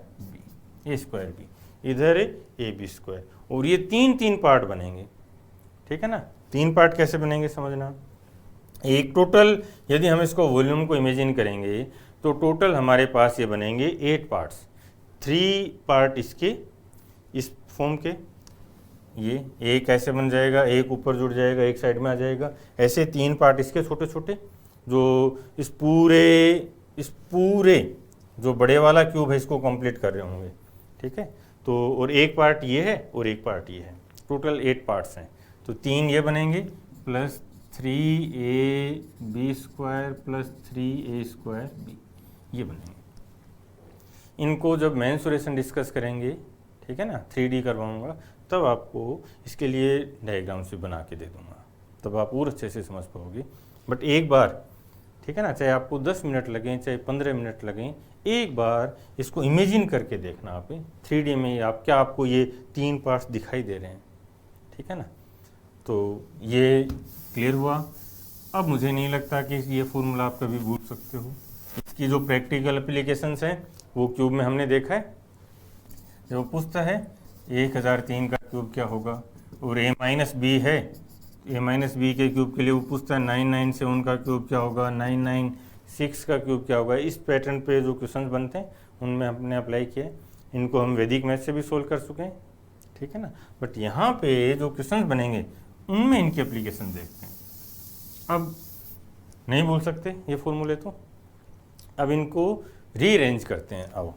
बी, इधर ए बी स्क्वायर, और ये 3 पार्ट बनेंगे, ठीक है ना। 3 पार्ट कैसे बनेंगे समझना, एक टोटल यदि हम इसको वॉल्यूम को इमेजिन करेंगे तो टोटल हमारे पास ये बनेंगे 8 पार्ट्स, 3 पार्ट इसके इस फॉर्म के, ये एक ऐसे बन जाएगा, एक ऊपर जुड़ जाएगा, एक साइड में आ जाएगा, ऐसे 3 पार्ट इसके छोटे छोटे, जो इस पूरे जो बड़े वाला क्यूब है इसको कंप्लीट कर रहे होंगे, ठीक है। तो और एक पार्ट ये है और एक पार्ट ये है, टोटल 8 पार्ट्स हैं। तो 3 ये बनेंगे plus 3ab square plus 3a square B, ये बनेंगे। इनको जब मेंसुरेशन डिस्कस करेंगे, ठीक है ना, 3D करवाऊंगा, तब आपको इसके लिए डायग्राम्स भी बना के दे दूंगा, तब आप और अच्छे से समझ पाओगे। बट एक बार, ठीक है ना, चाहे आपको 10 मिनट लगें चाहे 15 मिनट लगें, एक बार इसको इमेजिन करके देखना आप 3D में, आपको ये 3 पार्ट्स दिखाई दे रहे हैं, ठीक है ना। तो ये क्लियर हुआ। अब मुझे नहीं लगता कि ये फॉर्मूला आप कभी भूल सकते हो। इसकी जो प्रैक्टिकल एप्लीकेशंस हैं वो क्यूब में हमने देखा है, जो पूछता है 1003 का क्यूब क्या होगा, और a माइनस बी है, a माइनस बी के क्यूब के लिए वो पूछता है 997 का क्यूब क्या होगा, 996 का क्यूब क्या होगा। इस पैटर्न पे जो क्वेश्चंस बनते हैं उनमें हमने अप्लाई किया, इनको हम वैदिक मैथ से भी सोल्व कर चुके हैं, ठीक है ना। बट यहाँ पे जो क्वेश्चंस बनेंगे उनमें इनकी एप्लीकेशन देखते हैं। अब नहीं बोल सकते ये फॉर्मूले, तो अब इनको रीअरेंज करते हैं। अब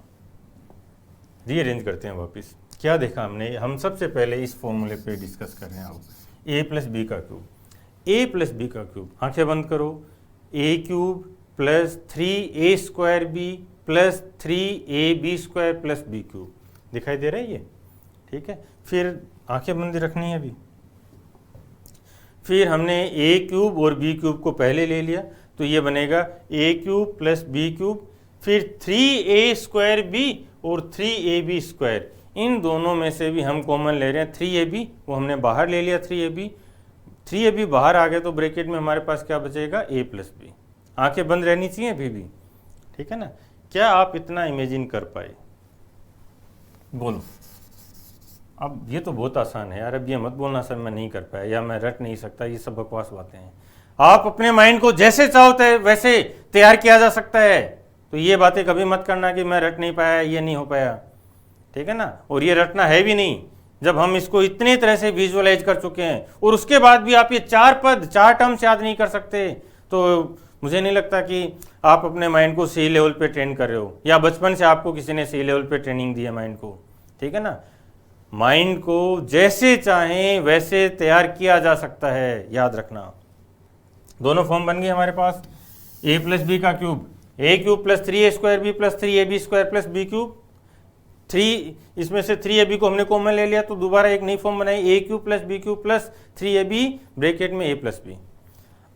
रीअरेंज करते हैं वापस। क्या देखा हमने, हम सबसे पहले इस फॉर्मूले पे डिस्कस कर रहे हैं। अब a प्लस बी का क्यूब, a प्लस बी का क्यूब, आंखें बंद करो, a cube plus 3a square B plus 3ab square plus B cube, दिखाई दे रहा है ये, ठीक है। फिर आंखें बंद रखनी है अभी। फिर हमने a क्यूब और b क्यूब को पहले ले लिया, तो ये बनेगा ए क्यूब प्लस बी क्यूब, फिर 3a² और 3ab², इन दोनों में से भी हम कॉमन ले रहे हैं 3ab, वो हमने बाहर ले लिया 3ab बाहर आ गया, तो ब्रैकेट में हमारे पास क्या बचेगा a प्लस बी। आंखें बंद रहनी चाहिए अभी भी, ठीक है ना। क्या आप इतना इमेजिन कर पाए? बोलो। अब ये तो बहुत आसान है यार, अब ये मत बोलना सर मैं नहीं कर पाया या मैं रट नहीं सकता, ये सब बकवास बातें हैं। आप अपने माइंड को जैसे चाहो वैसे तैयार किया जा सकता है, तो ये बातें कभी मत करना कि मैं रट नहीं पाया, ये नहीं हो पाया, ठीक है ना। और ये रटना है भी नहीं, जब हम इसको इतने तरह से विजुअलाइज कर चुके हैं और उसके बाद भी आप ये 4 टर्म्स याद नहीं कर सकते, तो मुझे नहीं लगता कि आप अपने माइंड को सही लेवल पे ट्रेन कर रहे हो, या बचपन से आपको किसी ने सही लेवल पे ट्रेनिंग दी है माइंड को, ठीक है ना। माइंड को जैसे चाहें वैसे तैयार किया जा सकता है, याद रखना। दोनों फॉर्म बन गए हमारे पास, a प्लस बी का cube, a cube plus 3a² plus 3ab² plus b cube, 3 इसमें से 3ab को हमने कॉमन ले लिया, तो दोबारा एक नई फॉर्म बनाई, a cube plus b cube plus 3ab bracket में a प्लस बी।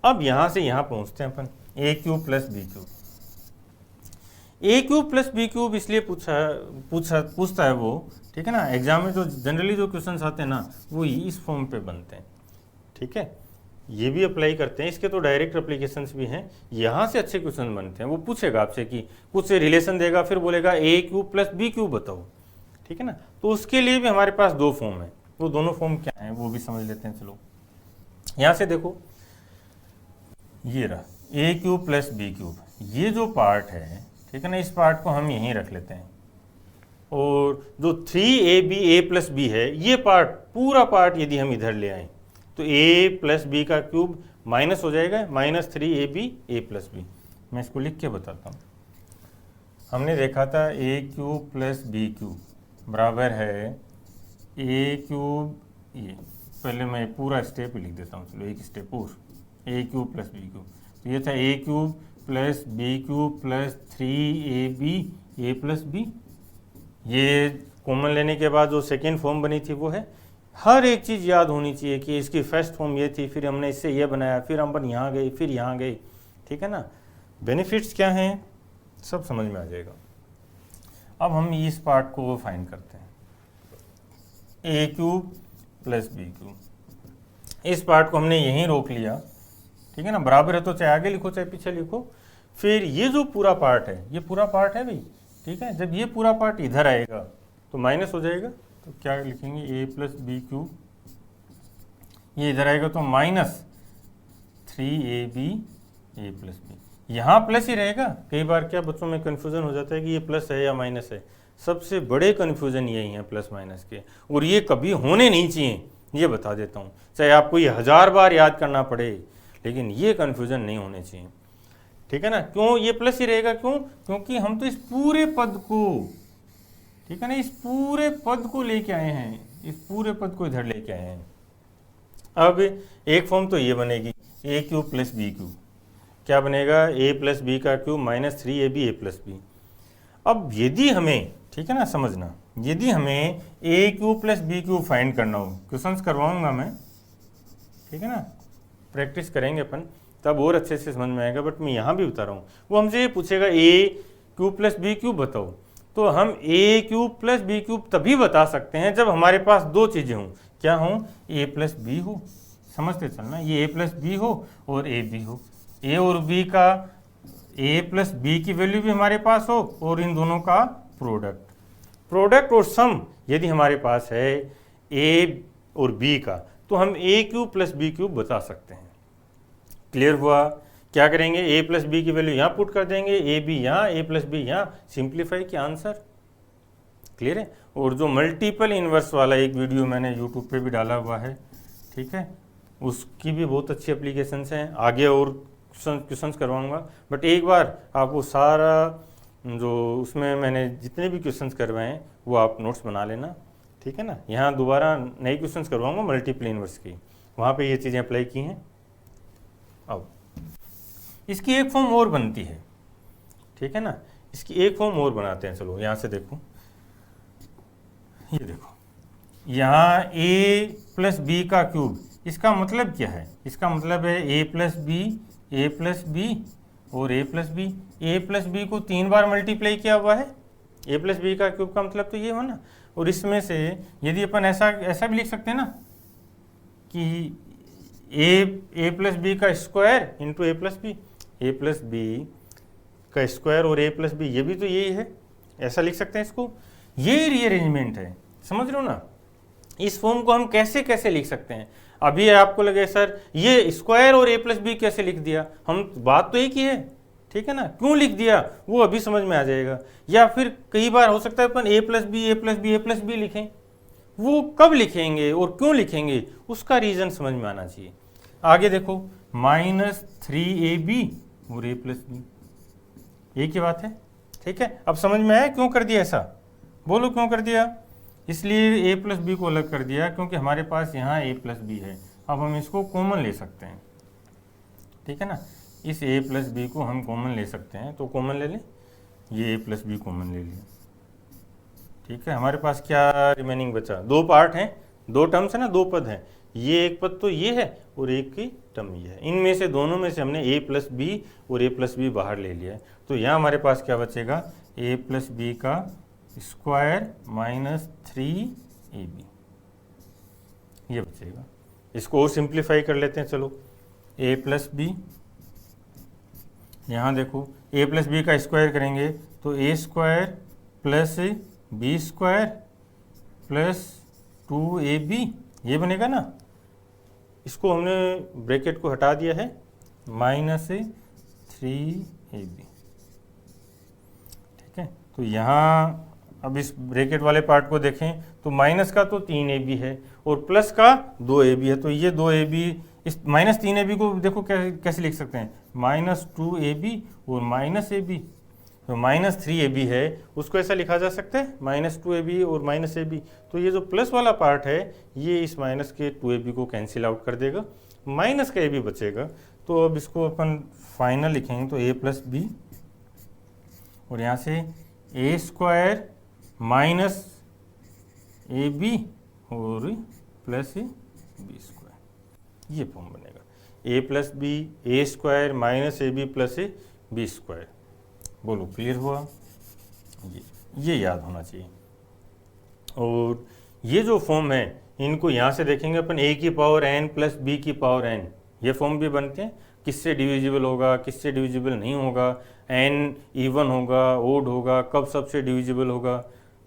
अब यहां से यहां पहुंचते हैं अपन, a cube plus b cube. a cube plus b cube इसलिए पूछता है वो, ठीक है ना। एग्जाम में जो जनरली जो क्वेश्चंस आते हैं ना, वो इस फॉर्म पे बनते हैं, ठीक है। ये भी अप्लाई करते हैं, इसके तो डायरेक्ट एप्लीकेशंस भी हैं, यहाँ से अच्छे क्वेश्चन बनते हैं। वो पूछेगा आपसे कि कुछ से रिलेशन देगा, फिर बोलेगा a cube plus b cube बताओ, ठीक है ना। तो उसके लिए भी हमारे पास 2 फॉर्म है, वो दोनों फॉर्म क्या हैं वो भी समझ लेते हैं। चलो यहाँ से देखो, ये रहा a cube plus b cube, ये जो पार्ट है, ठीक है ना, इस पार्ट को हम यहीं रख लेते हैं। और जो 3ab a प्लस b है, ये पार्ट पूरा पार्ट यदि हम इधर ले आए तो a प्लस बी का क्यूब माइनस हो जाएगा, -3ab a प्लस बी। मैं इसको लिख के बताता हूँ। हमने देखा था a cube plus B cube बराबर है a क्यूब, ये पहले मैं पूरा स्टेप लिख देता हूँ, चलो एक स्टेप और, a cube plus B cube, तो ये था a cube plus B cube plus 3ab a plus B. ये कॉमन लेने के बाद जो सेकेंड फॉर्म बनी थी वो है, हर एक चीज़ याद होनी चाहिए कि इसकी फर्स्ट फॉर्म ये थी, फिर हमने इससे ये बनाया, फिर हम यहाँ गए, फिर यहाँ गए, ठीक है ना। बेनिफिट्स क्या हैं सब समझ में आ जाएगा। अब हम इस पार्ट को फाइंड करते हैं, a cube plus B cube. इस पार्ट को हमने यहीं रोक लिया, ठीक है ना, बराबर है तो चाहे आगे लिखो चाहे पीछे लिखो। फिर ये जो पूरा पार्ट है, ये पूरा पार्ट है भाई, ठीक है। जब ये पूरा पार्ट इधर आएगा तो माइनस हो जाएगा, तो क्या लिखेंगे a प्लस बी क्यूब, ये इधर आएगा तो -3ab a प्लस बी। यहाँ प्लस ही रहेगा। कई बार क्या बच्चों में कन्फ्यूज़न हो जाता है कि ये प्लस है या माइनस है। सबसे बड़े कन्फ्यूज़न यही है प्लस माइनस के, और ये कभी होने नहीं चाहिए, ये बता देता हूँ। चाहे आपको ये 1000 बार याद करना पड़े, लेकिन ये कन्फ्यूज़न नहीं होने चाहिए, ठीक है ना। क्यों ये प्लस ही रहेगा? क्यों? क्योंकि हम तो इस पूरे पद को, ठीक है ना, इस पूरे पद को लेके आए हैं, इस पूरे पद को इधर लेके आए हैं। अब एक फॉर्म तो ये बनेगी a cube plus B cube, क्या बनेगा a प्लस बी का cube -3ab a plus B. अब यदि हमें, ठीक है ना, समझना, यदि हमें a cube plus B cube find करना हो, क्वेश्चंस करवाऊंगा मैं, ठीक है ना, प्रैक्टिस करेंगे अपन, तब और अच्छे से समझ में आएगा। बट मैं यहाँ भी बता रहा हूँ, वो हमसे ये पूछेगा a cube plus B cube बताओ, तो हम a cube plus B cube तभी बता सकते हैं जब हमारे पास दो चीज़ें हों। क्या हों? a प्लस बी हो, समझते चलना, ये a प्लस बी हो और a बी हो, a और b का, a प्लस बी की वैल्यू भी हमारे पास हो, और इन दोनों का प्रोडक्ट और सम यदि हमारे पास है a और b का, तो हम a cube plus B cube बता सकते हैं। क्लियर हुआ? क्या करेंगे, a प्लस बी की वैल्यू यहाँ पुट कर देंगे, a बी यहाँ, a प्लस बी यहाँ, सिंप्लीफाई किया, आंसर क्लियर है। और जो मल्टीपल इन्वर्स वाला एक वीडियो मैंने यूट्यूब पे भी डाला हुआ है, ठीक है, उसकी भी बहुत अच्छी एप्लीकेशंस हैं, आगे और क्वेश्चंस करवाऊंगा। बट एक बार आप वो सारा जो उसमें मैंने जितने भी क्वेश्चंस करवाए हैं वो आप नोट्स बना लेना, ठीक है ना। यहाँ दोबारा नए क्वेश्चंस करवाऊंगा मल्टीपल इन्वर्स की, वहाँ पे ये चीज़ें अप्लाई की हैं। अब इसकी एक फॉर्म और बनती है, ठीक है ना, इसकी एक फॉर्म और बनाते हैं। चलो यहाँ से देखो, ये देखो, यहाँ a प्लस बी का क्यूब, इसका मतलब क्या है? इसका मतलब है a plus B A plus B और A plus B. A plus B को 3 बार मल्टीप्लाई किया हुआ है, ए प्लस बी का क्यूब का मतलब तो ये हो ना। और इसमें से यदि अपन ऐसा भी लिख सकते हैं ना कि ए प्लस बी का square into A plus B, A plus B का स्क्वायर और ए प्लस बी, ये भी तो यही है, ऐसा लिख सकते हैं इसको। ये रीअरेंजमेंट है, समझ रहे हो ना। इस फॉर्म को हम कैसे कैसे लिख सकते हैं। अभी आपको लगे सर ये स्क्वायर और ए प्लस बी कैसे लिख दिया, हम बात तो एक ही है, ठीक है ना, क्यों लिख दिया वो अभी समझ में आ जाएगा। या फिर कई बार हो सकता है अपन ए plus B A plus B A plus B लिखें, वो कब लिखेंगे और क्यों लिखेंगे उसका रीज़न समझ में आना चाहिए। आगे देखो -3ab और ए प्लस बी, एक ही बात है, ठीक है। अब समझ में आया क्यों कर दिया ऐसा, बोलो क्यों कर दिया। इसलिए a प्लस बी को अलग कर दिया क्योंकि हमारे पास यहाँ a प्लस बी है। अब हम इसको कॉमन ले सकते हैं, ठीक है ना, इस a प्लस बी को हम कॉमन ले सकते हैं, तो कॉमन ले लें, ये a प्लस बी कॉमन ले लिया, ठीक है। हमारे पास क्या रिमेनिंग बचा, 2 पार्ट हैं, 2 टर्म्स है ना, 2 पद हैं, ये एक पद तो ये है और एक की टर्म ये है। इनमें से दोनों में से हमने a प्लस बी और a प्लस बी बाहर ले लिया है, तो यहाँ हमारे पास क्या बचेगा, a प्लस बी का स्क्वायर -3ab, ये बचेगा। इसको और सिंप्लीफाई कर लेते हैं, चलो a प्लस बी, यहाँ देखो a प्लस बी का स्क्वायर करेंगे तो a square plus B square plus 2ab, ये बनेगा ना। इसको हमने ब्रैकेट को हटा दिया है, -3ab, ठीक है। तो यहाँ अब इस ब्रैकेट वाले पार्ट को देखें तो माइनस का तो 3ab है और प्लस का 2ab है, तो ये 2ab, इस -3ab को देखो कैसे लिख सकते हैं, -2ab और -ab, तो -3ab है उसको ऐसा लिखा जा सकता है -2ab और -ab। तो ये जो प्लस वाला पार्ट है ये इस माइनस के 2ab को कैंसिल आउट कर देगा, माइनस का ab बचेगा। तो अब इसको अपन फाइनल लिखेंगे तो a प्लस बी और यहाँ से a स्क्वायर माइनस ab और प्लस बी स्क्वायर, ये फॉर्म बनेगा। a plus B, A square minus ab plus B square. बोलो क्लियर हुआ, ये याद होना चाहिए। और ये जो फॉर्म है इनको यहाँ से देखेंगे अपन a की पावर n प्लस b की पावर n, ये फॉर्म भी बनते हैं। किससे डिविजिबल होगा, किससे डिविजिबल नहीं होगा, n इवन होगा, ओड होगा, कब सबसे डिविजिबल होगा,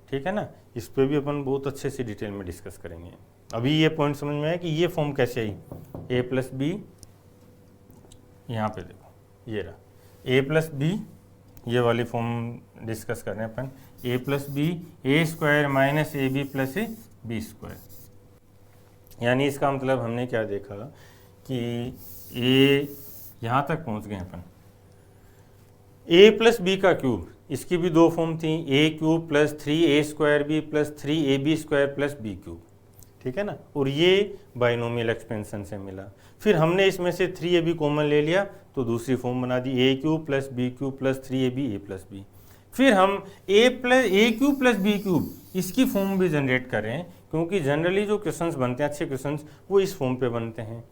ठीक है ना। इस पर भी अपन बहुत अच्छे से डिटेल में डिस्कस करेंगे। अभी ये पॉइंट समझ में आया कि ये फॉर्म कैसे आई, a प्लस बी, यहाँ पे देखो ये रहा a प्लस बी, ये वाली फॉर्म डिस्कस कर रहे हैं अपन, a plus B, A square minus A B plus B square. यानी इसका मतलब हमने क्या देखा कि a यहाँ तक पहुँच गए अपन, a प्लस बी का क्यूब, इसकी भी 2 फॉर्म थी, a cube plus 3a square B plus 3ab square plus B cube, ठीक है ना। और ये बाइनोमियल एक्सपेंशन से मिला। फिर हमने इसमें से 3ab कॉमन ले लिया तो दूसरी फॉर्म बना दी, a cube plus B cube plus 3ab a plus B. फिर हम a cube plus B cube, इसकी फॉर्म भी जनरेट कर रहे हैं, क्योंकि जनरली जो क्वेश्चंस बनते हैं अच्छे क्वेश्चंस वो इस फॉर्म पे बनते हैं,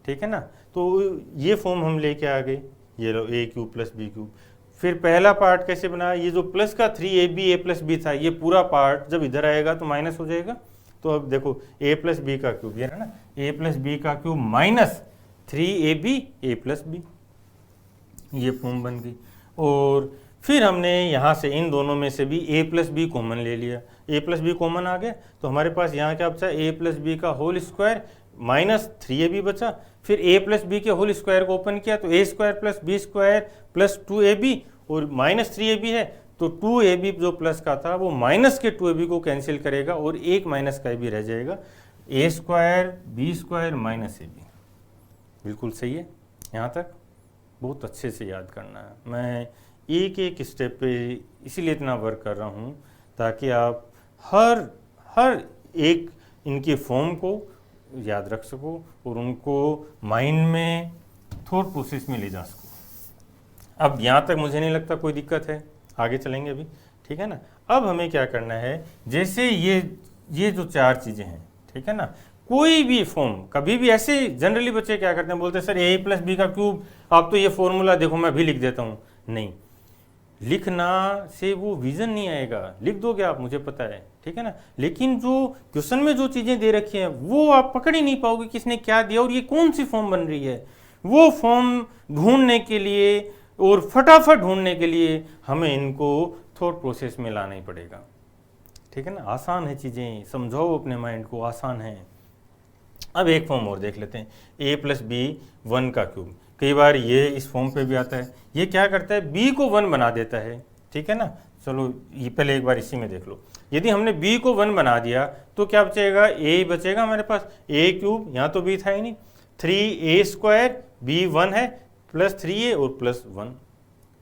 ठीक है ना। तो ये फॉर्म हम लेके आ गए, ये लो a cube plus B cube. फिर पहला पार्ट कैसे बना, ये जो प्लस का 3ab a प्लस बी था, ये पूरा पार्ट जब इधर आएगा तो माइनस हो जाएगा। तो अब देखो a प्लस बी का क्यूब, ये है ना, a प्लस बी का cube minus 3ab a plus B, ये फॉर्म बन गई। और फिर हमने यहाँ से इन दोनों में से भी a प्लस बी कॉमन ले लिया, a प्लस बी कॉमन आ गया तो हमारे पास यहाँ क्या बचा, a प्लस बी का होल स्क्वायर माइनस 3ab बचा। फिर a प्लस बी के होल स्क्वायर को ओपन किया तो a square plus B square plus 2ab और माइनस 3ab है तो 2ab जो प्लस का था वो माइनस के 2ab को कैंसिल करेगा और एक माइनस का भी रह जाएगा, a square B square minus ab। बिल्कुल सही है, यहाँ तक बहुत अच्छे से याद करना है। मैं एक एक स्टेप पे इसीलिए इतना वर्क कर रहा हूँ ताकि आप हर एक इनकी फॉर्म को याद रख सको और उनको माइंड में थॉट प्रोसेस में ले जा सको। अब यहाँ तक मुझे नहीं लगता कोई दिक्कत है, आगे चलेंगे अभी, ठीक है ना। अब हमें क्या करना है, जैसे ये जो 4 चीज़ें हैं, ठीक है ना, कोई भी फॉर्म कभी भी ऐसे जनरली बच्चे क्या करते हैं, बोलते हैं सर ए प्लस बी का क्यूब, आप तो ये फॉर्मूला देखो मैं भी लिख देता हूँ। नहीं, लिखना से वो विजन नहीं आएगा, लिख दोगे आप मुझे पता है, ठीक है ना, लेकिन जो क्वेश्चन में जो चीज़ें दे रखी हैं वो आप पकड़ ही नहीं पाओगे किसने क्या दिया और ये कौन सी फॉर्म बन रही है। वो फॉर्म ढूंढने के लिए और फटाफट ढूंढने के लिए हमें इनको थॉट प्रोसेस में लाना ही पड़ेगा, ठीक है ना। आसान है चीज़ें, समझाओ अपने माइंड को, आसान है। अब एक फॉर्म और देख लेते हैं, ए प्लस बी 1 का क्यूब। कई बार ये इस फॉर्म पे भी आता है। ये क्या करता है, बी को 1 बना देता है, ठीक है ना। चलो ये पहले एक बार इसी में देख लो। यदि हमने बी को 1 बना दिया तो क्या बचेगा, ए बचेगा हमारे पास, ए क्यूब, यहाँ तो बी था ही नहीं, 3a² बी 1 है प्लस 3a और प्लस 1,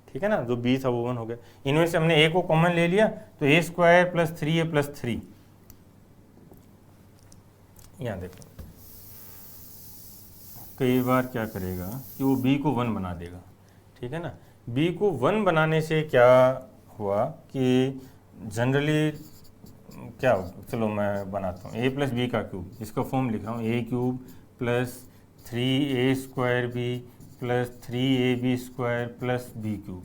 ठीक है ना, जो बी था वो 1 हो गया। इनमें से हमने a को कॉमन ले लिया तो a² प्लस 3a प्लस 3। यहाँ देखो कई बार क्या करेगा कि वो b को 1 बना देगा, ठीक है ना। b को 1 बनाने से क्या हुआ कि जनरली क्या हो, चलो मैं बनाता हूँ, a प्लस बी का क्यूब, इसका फॉर्म लिख रहा हूँ, a cube plus 3a² b plus 3ab² plus b cube,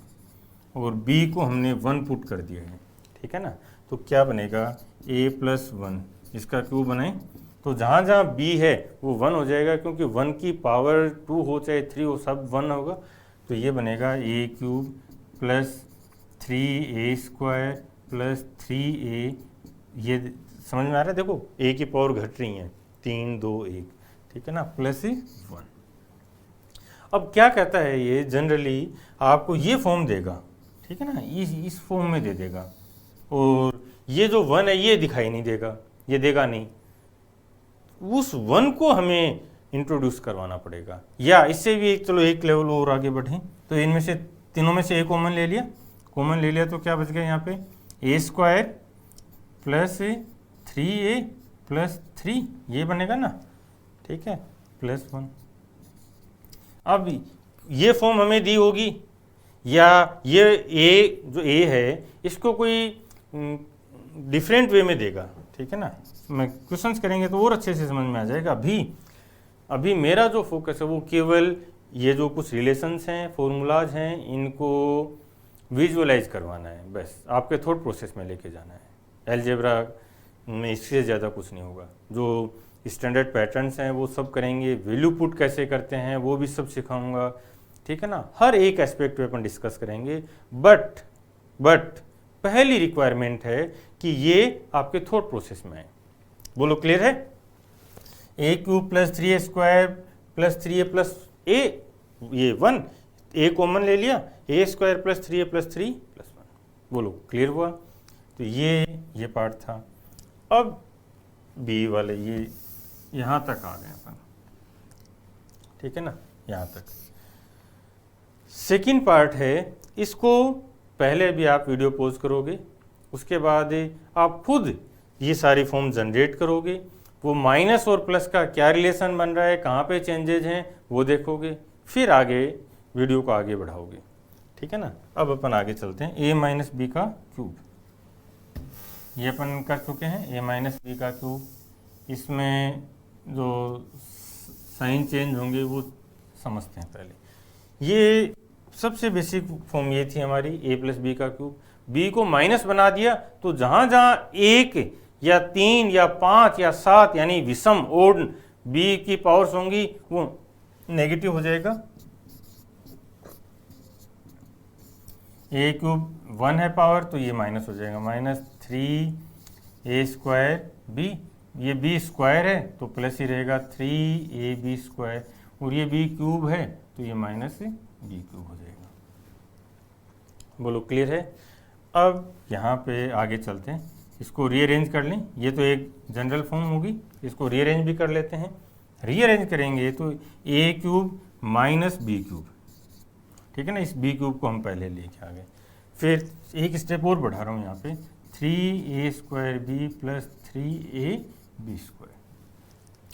और b को हमने 1 पुट कर दिया है, ठीक है ना। तो क्या बनेगा, a प्लस 1, इसका क्यूब बनाए तो जहाँ जहाँ b है वो 1 हो जाएगा, क्योंकि 1 की पावर 2 हो चाहे 3 हो सब 1 होगा। तो ये बनेगा a cube plus 3a² plus 3a, ये समझ में आ रहा है, देखो a की पावर घट रही है, 3 2 1, ठीक है ना, प्लस 1। अब क्या कहता है ये, जनरली आपको ये फॉर्म देगा, ठीक है ना, इस फॉर्म में दे देगा, और ये जो 1 है ये दिखाई नहीं देगा, ये देगा नहीं, उस 1 को हमें इंट्रोड्यूस करवाना पड़ेगा। या इससे भी चलो एक लेवल और आगे बढ़ें, तो इनमें से तीनों में से एक कॉमन ले लिया, कॉमन ले लिया तो क्या बच गया यहाँ पे, a² प्लस 3a प्लस 3, ये बनेगा ना, ठीक है, प्लस 1। अब ये फॉर्म हमें दी होगी, या ये a जो a है इसको कोई डिफरेंट वे में देगा, ठीक है ना, मैं क्वेश्चंस करेंगे तो और अच्छे से समझ में आ जाएगा। अभी मेरा जो फोकस है वो केवल ये जो कुछ रिलेशंस हैं, फॉर्मूलाज हैं, इनको विजुअलाइज करवाना है, बस आपके थॉट प्रोसेस में लेके जाना है। अलजेब्रा में इससे ज़्यादा कुछ नहीं होगा। जो स्टैंडर्ड पैटर्न्स हैं वो सब करेंगे, वैल्यू पुट कैसे करते हैं वो भी सब सिखाऊंगा, ठीक है ना, हर एक एस्पेक्ट पे अपन डिस्कस करेंगे। बट पहली रिक्वायरमेंट है कि ये आपके थॉट प्रोसेस में है। बोलो क्लियर है, a cube plus 3a² plus 3a plus a, ये 1, a कॉमन ले लिया, a² plus 3a plus 3 plus 1, बोलो क्लियर हुआ। तो ये पार्ट था। अब b वाले ये यहाँ तक आ गए अपन, ठीक है ना, यहाँ तक। सेकंड पार्ट है, इसको पहले भी आप वीडियो पॉज करोगे, उसके बाद आप खुद ये सारी फॉर्म जनरेट करोगे, वो माइनस और प्लस का क्या रिलेशन बन रहा है, कहाँ पे चेंजेज हैं वो देखोगे, फिर आगे वीडियो को आगे बढ़ाओगे, ठीक है ना। अब अपन आगे चलते हैं, a माइनस बी का क्यूब, ये अपन कर चुके हैं, a माइनस बी का क्यूब। इसमें जो साइन चेंज होंगे वो समझते हैं पहले। ये सबसे बेसिक फॉर्म ये थी हमारी, a प्लस बी का क्यूब। b को माइनस बना दिया तो जहाँ जहाँ 1 या 3 या 5 या 7 यानी विषम ओड b की पावर्स होंगी वो नेगेटिव हो जाएगा। a क्यूब 1 है पावर तो ये माइनस हो जाएगा, माइनस 3a² b, ये b स्क्वायर है तो प्लस ही रहेगा 3ab², और ये b क्यूब है तो ये माइनस b क्यूब हो जाएगा। बोलो क्लियर है। अब यहाँ पे आगे चलते हैं, इसको रीअरेंज कर लें, ये तो एक जनरल फॉर्म होगी, इसको रीअरेंज भी कर लेते हैं। रीअरेंज करेंगे तो a cube minus b cube, ठीक है ना, इस b क्यूब को हम पहले लेके आ गए। फिर एक स्टेप और बढ़ा रहा हूँ यहाँ पे, 3a² b प्लस 3ab²,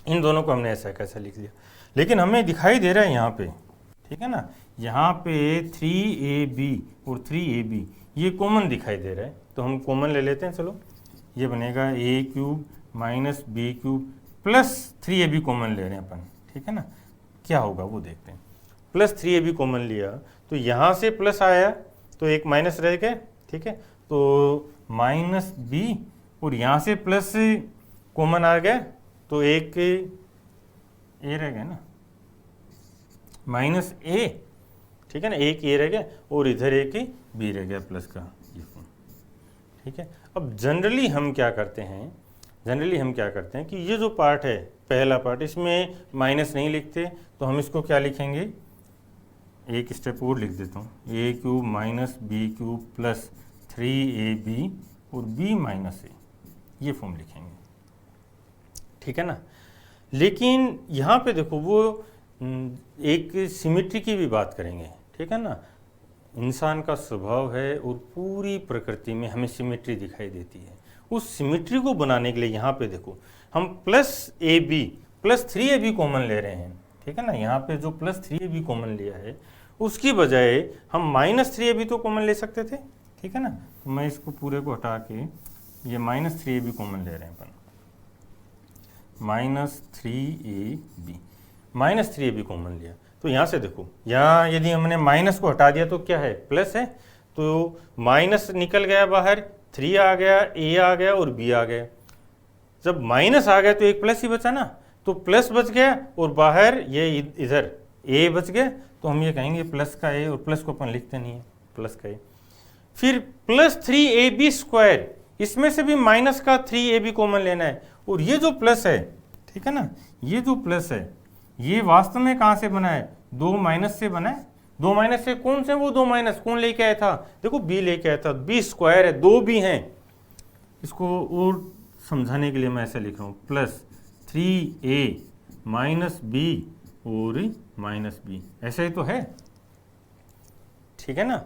इन दोनों को हमने ऐसा कैसा लिख दिया, लेकिन हमें दिखाई दे रहा है यहाँ पे, ठीक है ना, यहाँ पे 3ab और 3ab ये कॉमन दिखाई दे रहा है, तो हम कॉमन ले लेते हैं। चलो ये बनेगा a cube minus b cube plus 3ab common ले रहे हैं अपन, ठीक है ना, क्या होगा वो देखते हैं। प्लस 3ab कॉमन लिया तो यहाँ से प्लस आया तो एक माइनस रह गया, ठीक है, तो माइनस बी, और यहाँ से प्लस कॉमन आ गया तो एक ए रह गया ना, माइनस ए, ठीक है ना, एक ए रह गया और इधर एक बी रह गया प्लस का ये फॉर्म, ठीक है। अब जनरली हम क्या करते हैं कि ये जो पार्ट है पहला पार्ट, इसमें माइनस नहीं लिखते, तो हम इसको क्या लिखेंगे, एक स्टेप और लिख देता हूँ, a cube minus B cube plus 3ab और b माइनस ए, ये फॉर्म लिखेंगे, ठीक है ना। लेकिन यहाँ पे देखो वो एक सिमेट्री की भी बात करेंगे, ठीक है ना। इंसान का स्वभाव है और पूरी प्रकृति में हमें सिमेट्री दिखाई देती है। उस सिमेट्री को बनाने के लिए यहाँ पे देखो हम प्लस ए बी प्लस 3ab कॉमन ले रहे हैं, ठीक है ना। यहाँ पे जो प्लस 3ab कॉमन लिया है उसकी बजाय हम माइनस 3ab तो कॉमन ले सकते थे, ठीक है ना। तो मैं इसको पूरे को हटा के ये माइनस 3ab कॉमन ले रहे हैं अपन, माइनस 3ab कॉमन लिया तो यहाँ से देखो, यहाँ यदि हमने माइनस को हटा दिया तो क्या है, प्लस है, तो माइनस निकल गया बाहर, 3 आ गया, ए आ गया और बी आ गया। जब माइनस आ गया तो एक प्लस ही बचा ना, तो प्लस बच गया और बाहर ये इधर ए बच गया, तो हम ये कहेंगे प्लस का ए, और प्लस को अपन लिखते नहीं है, प्लस का ए। फिर प्लस 3ab स्क्वायर, इसमें से भी माइनस का 3ab कॉमन लेना है, और ये जो प्लस है, ठीक है ना, ये जो प्लस है ये वास्तव में कहाँ से बना है, 2 माइनस से बना है। 2 माइनस से कौन से, वो 2 माइनस कौन लेके आया था, देखो बी लेके आया था, बी स्क्वायर है, 2 भी हैं। इसको और समझाने के लिए मैं ऐसे लिख रहा हूँ, प्लस 3a माइनस बी और माइनस बी, ऐसा ही तो है, ठीक है ना।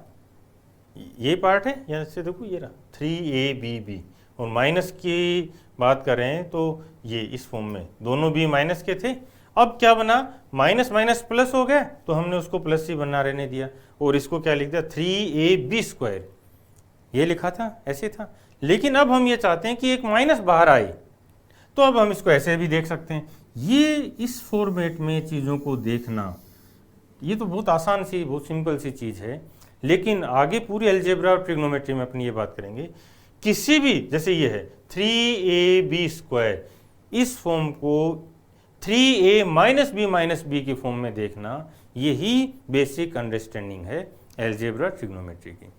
ये पार्ट है, यहाँ से देखो ये रहा 3ab, और माइनस की बात कर रहे हैं तो ये इस फॉर्म में दोनों भी माइनस के थे। अब क्या बना, माइनस माइनस प्लस हो गया, तो हमने उसको प्लस ही बना रहने दिया, और इसको क्या लिख दिया, 3ab स्क्वायर, ये लिखा था, ऐसे था। लेकिन अब हम ये चाहते हैं कि एक माइनस बाहर आए, तो अब हम इसको ऐसे भी देख सकते हैं। ये इस फॉर्मेट में चीज़ों को देखना, ये तो बहुत आसान सी, बहुत सिंपल सी चीज़ है, लेकिन आगे पूरी अलजेब्रा और ट्रिग्नोमेट्री में अपनी ये बात करेंगे। किसी भी, जैसे ये है 3ab स्क्वायर, इस फॉर्म को 3a माइनस बी की फॉर्म में देखना, यही बेसिक अंडरस्टैंडिंग है अलजेब्रा ट्रिग्नोमेट्री की।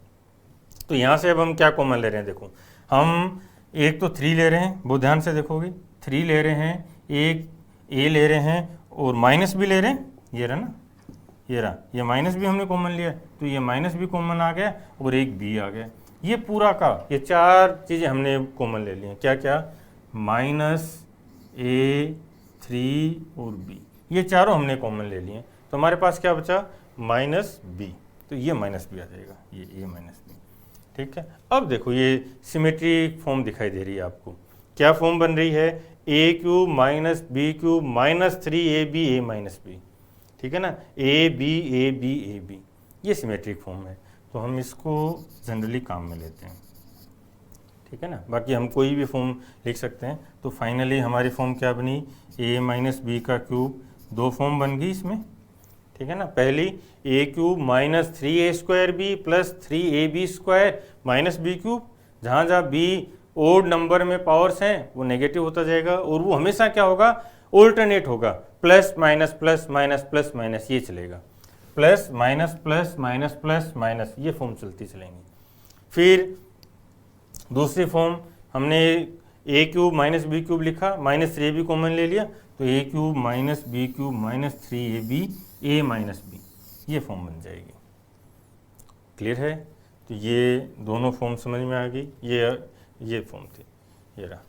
तो यहाँ से अब हम क्या कॉमन ले रहे हैं, देखो हम एक तो 3 ले रहे हैं, बहुत ध्यान से देखोगे, 3 ले रहे हैं, एक a ले रहे हैं और माइनस भी ले रहे हैं, ये रहा ना, ये रहा, ये माइनस भी हमने कॉमन लिया, तो ये माइनस भी कॉमन आ गया और एक b आ गया। ये पूरा का ये 4 चीज़ें हमने कॉमन ले ली हैं, क्या क्या, माइनस a 3 और b, ये चारों हमने कॉमन ले लिए। तो हमारे पास क्या बचा, माइनस b, तो ये माइनस b आ जाएगा, ये a माइनस b, ठीक है। अब देखो ये सिमेट्रिक फॉर्म दिखाई दे रही है आपको, क्या फॉर्म बन रही है, a cube minus B cube minus 3ab a minus b, ठीक है ना, a b, ये सिमेट्रिक फॉर्म है। तो हम इसको जनरली काम में लेते हैं, ठीक है ना। बाकी हम कोई भी फॉर्म लिख सकते हैं। तो फाइनली हमारी फॉर्म क्या बनी, a माइनस बी का क्यूब, 2 फॉर्म बन गई इसमें, ठीक है ना। पहली a cube minus 3a square B plus 3ab square minus B cube, जहाँ जहाँ b ओड नंबर में पावर्स हैं वो नेगेटिव होता जाएगा, और वो हमेशा क्या होगा, ऑल्टरनेट होगा, plus minus plus minus plus minus, ये चलेगा, plus minus plus minus plus minus, ये फॉर्म चलती चलेंगी। फिर दूसरी फॉर्म हमने a cube minus B cube लिखा, माइनस 3ab कॉमन ले लिया, तो a cube minus B cube minus 3ab a minus b, ये फॉर्म बन जाएगी। क्लियर है। तो ये दोनों फॉर्म समझ में आ गई। ये फॉर्म थी, ये रहा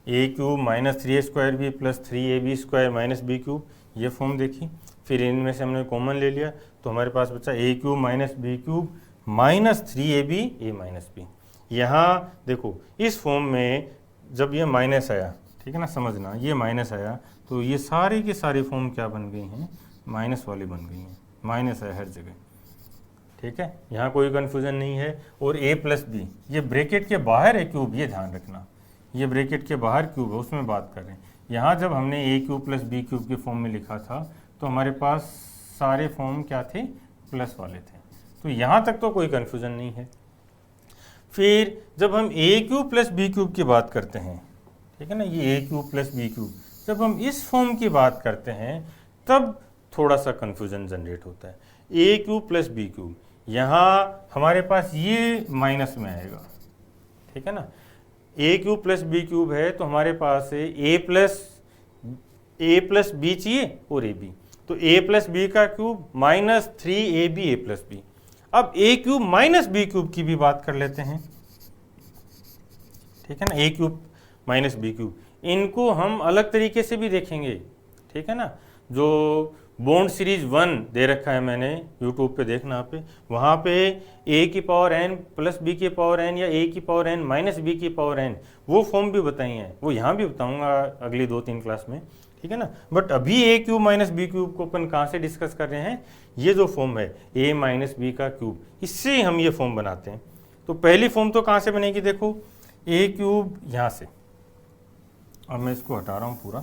a cube minus 3a square B plus 3ab square minus B cube, ये फॉर्म देखी। फिर इनमें से हमने कॉमन ले लिया, तो हमारे पास बचा a cube minus B cube minus 3ab a minus b। यहाँ देखो इस फॉर्म में जब ये माइनस आया, ठीक है ना, समझना, ये माइनस आया तो ये सारी की सारी फॉर्म क्या बन गई हैं, माइनस वाली बन गई हैं, माइनस है हर जगह, ठीक है। यहाँ कोई कन्फ्यूजन नहीं है। और a प्लस बी, ये ब्रैकेट के बाहर है क्यूब, ये ध्यान रखना, ये ब्रैकेट के बाहर क्यूब है, उसमें बात कर रहे हैं। यहाँ जब हमने ए क्यूब प्लस बी क्यूब के फॉर्म में लिखा था तो हमारे पास सारे फॉर्म क्या थे, प्लस वाले थे, तो यहाँ तक तो कोई कन्फ्यूज़न नहीं है। फिर जब हम ए क्यूब प्लस बी क्यूब की बात करते हैं, ठीक है ना, ये ए क्यूब प्लस बी क्यूब, जब हम इस फॉर्म की बात करते हैं तब थोड़ा सा कन्फ्यूज़न जनरेट होता है। ए क्यूब प्लस बी क्यूब, यहाँ हमारे पास ये माइनस में आएगा, ठीक है ना, ए क्यूब प्लस बी क्यूब है तो हमारे पास है ए प्लस बी चाहिए और ए बी, तो ए प्लस बी का क्यूब माइनस 3ab ए प्लस बी। अब ए क्यूब माइनस बी क्यूब की भी बात कर लेते हैं, ठीक है ना, ए क्यूब माइनस बी क्यूब, इनको हम अलग तरीके से भी देखेंगे, ठीक है ना। जो बॉन्ड सीरीज 1 दे रखा है मैंने, यूट्यूब पे देखना पे, वहाँ पे ए की पावर एन प्लस बी की पावर एन या ए की पावर एन माइनस बी की पावर एन, वो फॉर्म भी बताई हैं, वो यहाँ भी बताऊँगा अगली 2-3 क्लास में, ठीक है ना। बट अभी ए क्यूब माइनस बी क्यूब को अपन कहाँ से डिस्कस कर रहे हैं, ये जो फॉर्म है ए माइनस बी का क्यूब, इससे हम ये फॉर्म बनाते हैं। तो पहली फॉर्म तो कहाँ से बनेगी, देखो ए क्यूब यहाँ से, अब मैं इसको हटा रहा हूँ पूरा,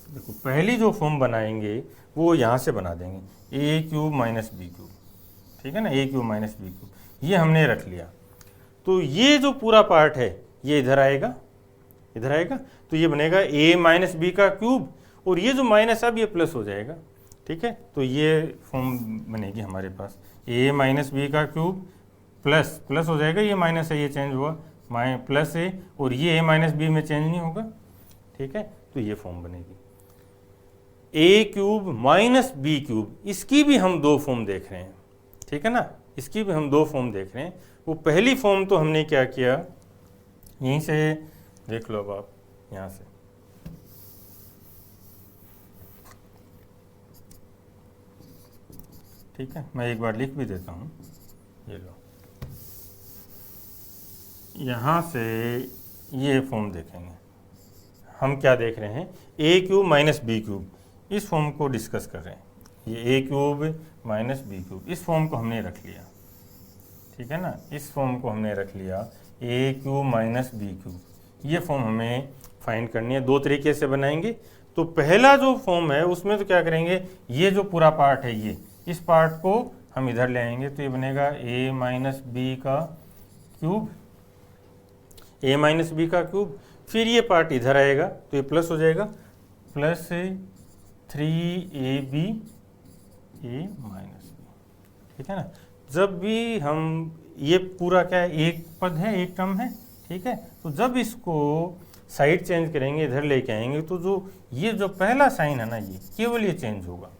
देखो पहली जो फॉर्म बनाएंगे वो यहाँ से बना देंगे, ए क्यूब माइनस बी क्यूब, ठीक है ना, ए क्यूब माइनस बी क्यूब, ये हमने रख लिया। तो ये जो पूरा पार्ट है ये इधर आएगा, इधर आएगा, तो ये बनेगा ए माइनस बी का क्यूब, और ये जो माइनस अब ये प्लस हो जाएगा, ठीक है। तो ये फॉर्म बनेगी हमारे पास, ए माइनस बी का क्यूब प्लस प्लस हो जाएगा, ये माइनस है ये चेंज हुआ, प्लस ए, और ये ए माइनस बी में चेंज नहीं होगा, ठीक है। तो ये फॉर्म बनेगी ए क्यूब माइनस बी क्यूब, इसकी भी हम 2 फॉर्म देख रहे हैं, ठीक है ना, इसकी भी हम 2 फॉर्म देख रहे हैं। वो पहली फॉर्म तो हमने क्या किया, यहीं से देख लो, अब आप यहाँ से, ठीक है, मैं एक बार लिख भी देता हूँ, ये लो, यहाँ से ये फॉर्म देखेंगे हम, क्या देख रहे हैं, ए क्यूब माइनस बी क्यूब, इस फॉर्म को डिस्कस कर रहे हैं, ये ए क्यूब माइनस बी क्यूब, इस फॉर्म को हमने रख लिया, ठीक है ना, इस फॉर्म को हमने रख लिया, ए क्यूब माइनस बी क्यूब, ये फॉर्म हमें फाइंड करनी है। 2 तरीके से बनाएंगे। तो पहला जो फॉर्म है उसमें तो क्या करेंगे, ये जो पूरा पार्ट है ये, इस पार्ट को हम इधर ले आएंगे, तो ये बनेगा ए माइनस बी का क्यूब, ए माइनस बी का क्यूब, फिर ये पार्ट इधर आएगा तो ये प्लस हो जाएगा, प्लस 3ab ए माइनस बी, ठीक है ना। जब भी हम, ये पूरा क्या है, एक पद है, एक टर्म है, ठीक है, तो जब इसको साइड चेंज करेंगे, इधर लेके आएंगे, तो जो ये जो पहला साइन है ना, ये केवल ये चेंज होगा,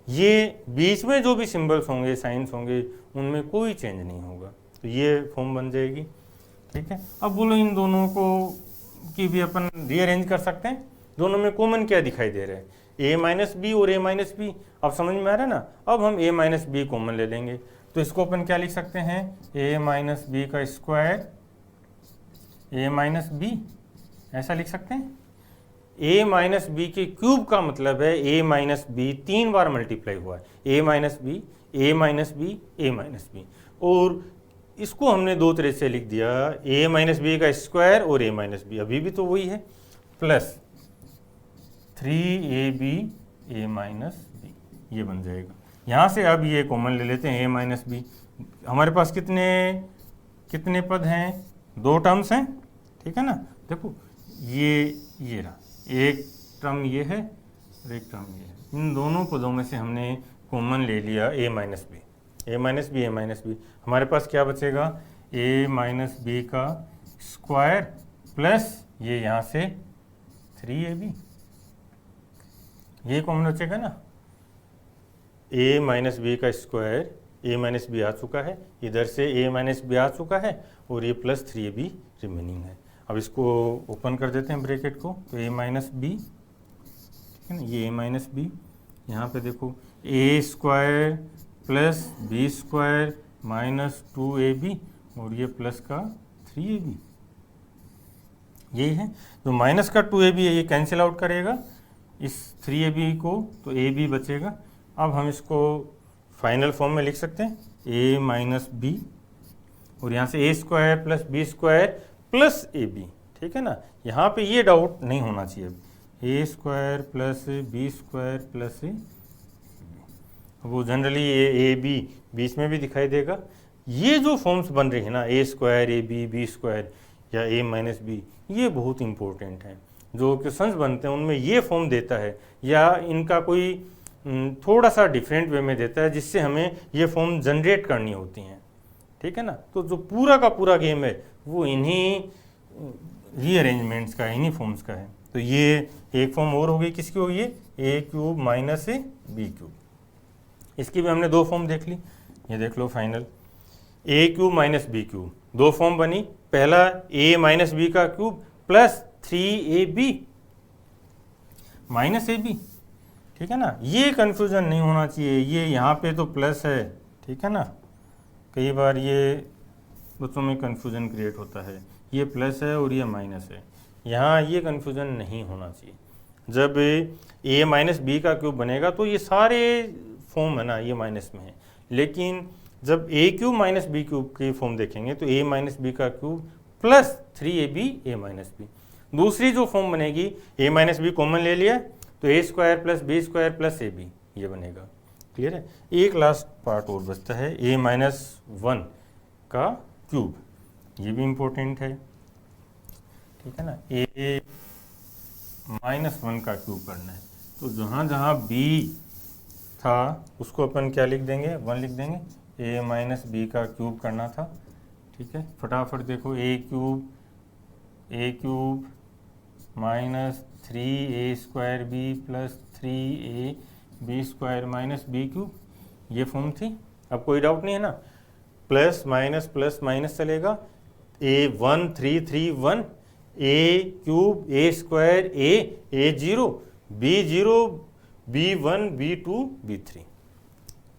ये बीच में जो भी सिंबल्स होंगे, साइंस होंगे, उनमें कोई चेंज नहीं होगा, तो ये फॉर्म बन जाएगी, ठीक है। अब बोलो इन दोनों को की भी अपन रीअरेंज कर सकते हैं, दोनों में कॉमन क्या दिखाई दे रहा है, ए माइनस बी और ए माइनस बी, अब समझ में आ रहा है ना। अब हम ए माइनस बी कॉमन ले लेंगे, तो इसको अपन क्या लिख सकते हैं, ए माइनस बी का स्क्वायर ए माइनस बी, ऐसा लिख सकते हैं। ए माइनस बी के क्यूब का मतलब है ए माइनस बी 3 बार मल्टीप्लाई हुआ है, ए माइनस बी, ए माइनस बी, ए माइनस बी, और इसको हमने 2 तरह से लिख दिया, ए माइनस बी का स्क्वायर और ए माइनस बी, अभी भी तो वही है, प्लस 3ab ए माइनस बी, ये बन जाएगा। यहाँ से अब ये कॉमन ले लेते हैं, ए माइनस बी, हमारे पास कितने पद हैं, 2 टर्म्स हैं, ठीक है ना। देखो ये रहा, एक टर्म ये है और एक टर्म ये है, इन दोनों पदों में से हमने कॉमन ले लिया ए माइनस बी, ए माइनस बी, ए माइनस बी, हमारे पास क्या बचेगा, ए माइनस बी का स्क्वायर प्लस ये यहाँ से 3ab, ये कॉमन बचेगा ना, ए माइनस बी का स्क्वायर, ए माइनस बी आ चुका है, इधर से ए माइनस बी आ चुका है, और ये प्लस 3ab रिमेनिंग है। अब इसको ओपन कर देते हैं ब्रैकेट को, तो ए माइनस बी, ठीक है ना, ये ए माइनस बी, यहाँ पे देखो a square plus B square minus 2ab, और ये प्लस का 3ab, यही है। तो माइनस का 2ab है, ये कैंसिल आउट करेगा इस 3ab को, तो ab बचेगा। अब हम इसको फाइनल फॉर्म में लिख सकते हैं, a माइनस बी, और यहाँ से a square plus B square plus ab, ठीक है ना। यहाँ पे ये डाउट नहीं होना चाहिए, a square plus B square plus a, वो जनरली ए बी बीच में भी दिखाई देगा। ये जो फॉर्म्स बन रही है ना, ए स्क्वायर ए बी स्क्वायर या ए माइनस बी, ये बहुत इंपॉर्टेंट है। जो क्वेश्चंस बनते हैं उनमें ये फॉर्म देता है या इनका कोई थोड़ा सा डिफरेंट वे में देता है, जिससे हमें ये फॉर्म जनरेट करनी होती हैं, ठीक है ना। तो जो पूरा का पूरा गेम है वो इन्हीं रीअरेंजमेंट्स का, इन्हीं फॉर्म्स का है। तो ये एक फॉर्म और हो गई, किसकी हो गई, a cube minus A b cube. इसकी भी हमने दो फॉर्म देख ली, ये देख लो final, a cube minus B cube, दो फॉर्म बनी। पहला ए माइनस बी का क्यूब प्लस 3ab माइनस ए बी, ठीक है ना। ये कन्फ्यूजन नहीं होना चाहिए, ये यहाँ पे तो प्लस है, ठीक है ना। कई बार ये बच्चों में कन्फ्यूजन क्रिएट होता है, ये प्लस है और ये माइनस है, यहाँ ये कन्फ्यूजन नहीं होना चाहिए। जब ए माइनस बी का क्यूब बनेगा तो ये सारे फॉर्म है ना ये माइनस में है, लेकिन जब ए क्यूब माइनस बी क्यूब की फॉर्म देखेंगे तो ए माइनस बी का क्यूब प्लस 3ab ए माइनस बी। दूसरी जो फॉर्म बनेगी, ए माइनस बी कॉमन ले लिया तो a square plus B square plus A b, ये बनेगा। क्लियर है। एक लास्ट पार्ट और बचता है, ए माइनस 1 का क्यूब, ये भी इम्पोर्टेंट है, ठीक है ना। ए माइनस 1 का क्यूब करना है, तो जहाँ जहाँ बी था उसको अपन क्या लिख देंगे, 1 लिख देंगे। ए माइनस बी का क्यूब करना था, ठीक है। फटाफट देखो, a cube minus 3a square B plus 3a b square minus B cube, ये फॉर्म थी। अब कोई डाउट नहीं है ना, प्लस माइनस चलेगा। a1 3 3 1, ए क्यूब ए स्क्वायर ए 0 b0 b1 b2 b3।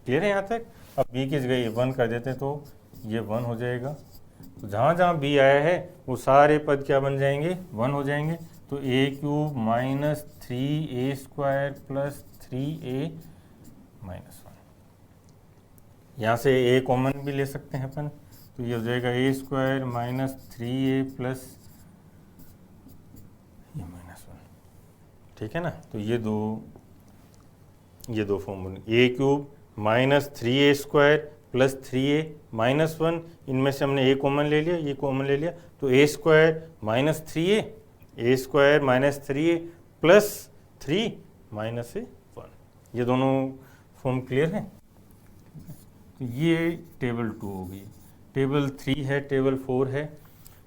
Clear है यहाँ तक। अब b किस गई, 1 कर देते तो ये 1 हो जाएगा। तो जहाँ जहाँ b आया है वो सारे पद क्या बन जाएंगे, 1 हो जाएंगे। तो a cube minus 3a square plus 3a minus 1, यहाँ से a कॉमन भी ले सकते हैं अपन, तो ये हो जाएगा a square minus 3a plus ये माइनस 1, ठीक है ना। तो ये दो फॉर्म बन, a cube minus 3a square plus 3a minus 1, इनमें से हमने a कॉमन ले लिया, ये कॉमन ले लिया, तो a square minus 3a, A square minus 3a plus 3 minus 1, ये दोनों फॉर्म क्लियर है। तो ये टेबल 2 हो गई। टेबल 3 है, टेबल 4 है,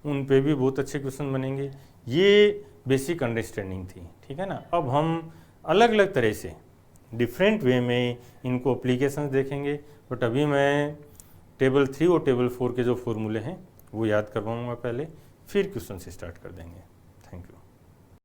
उन पे भी बहुत अच्छे क्वेश्चन बनेंगे। ये बेसिक अंडरस्टैंडिंग थी, ठीक है ना। अब हम अलग अलग तरह से डिफरेंट वे में इनको एप्लीकेशंस देखेंगे, बट अभी मैं टेबल 3 और टेबल 4 के जो फॉर्मूले हैं वो याद करवाऊंगा पहले, फिर क्वेश्चन से स्टार्ट कर देंगे।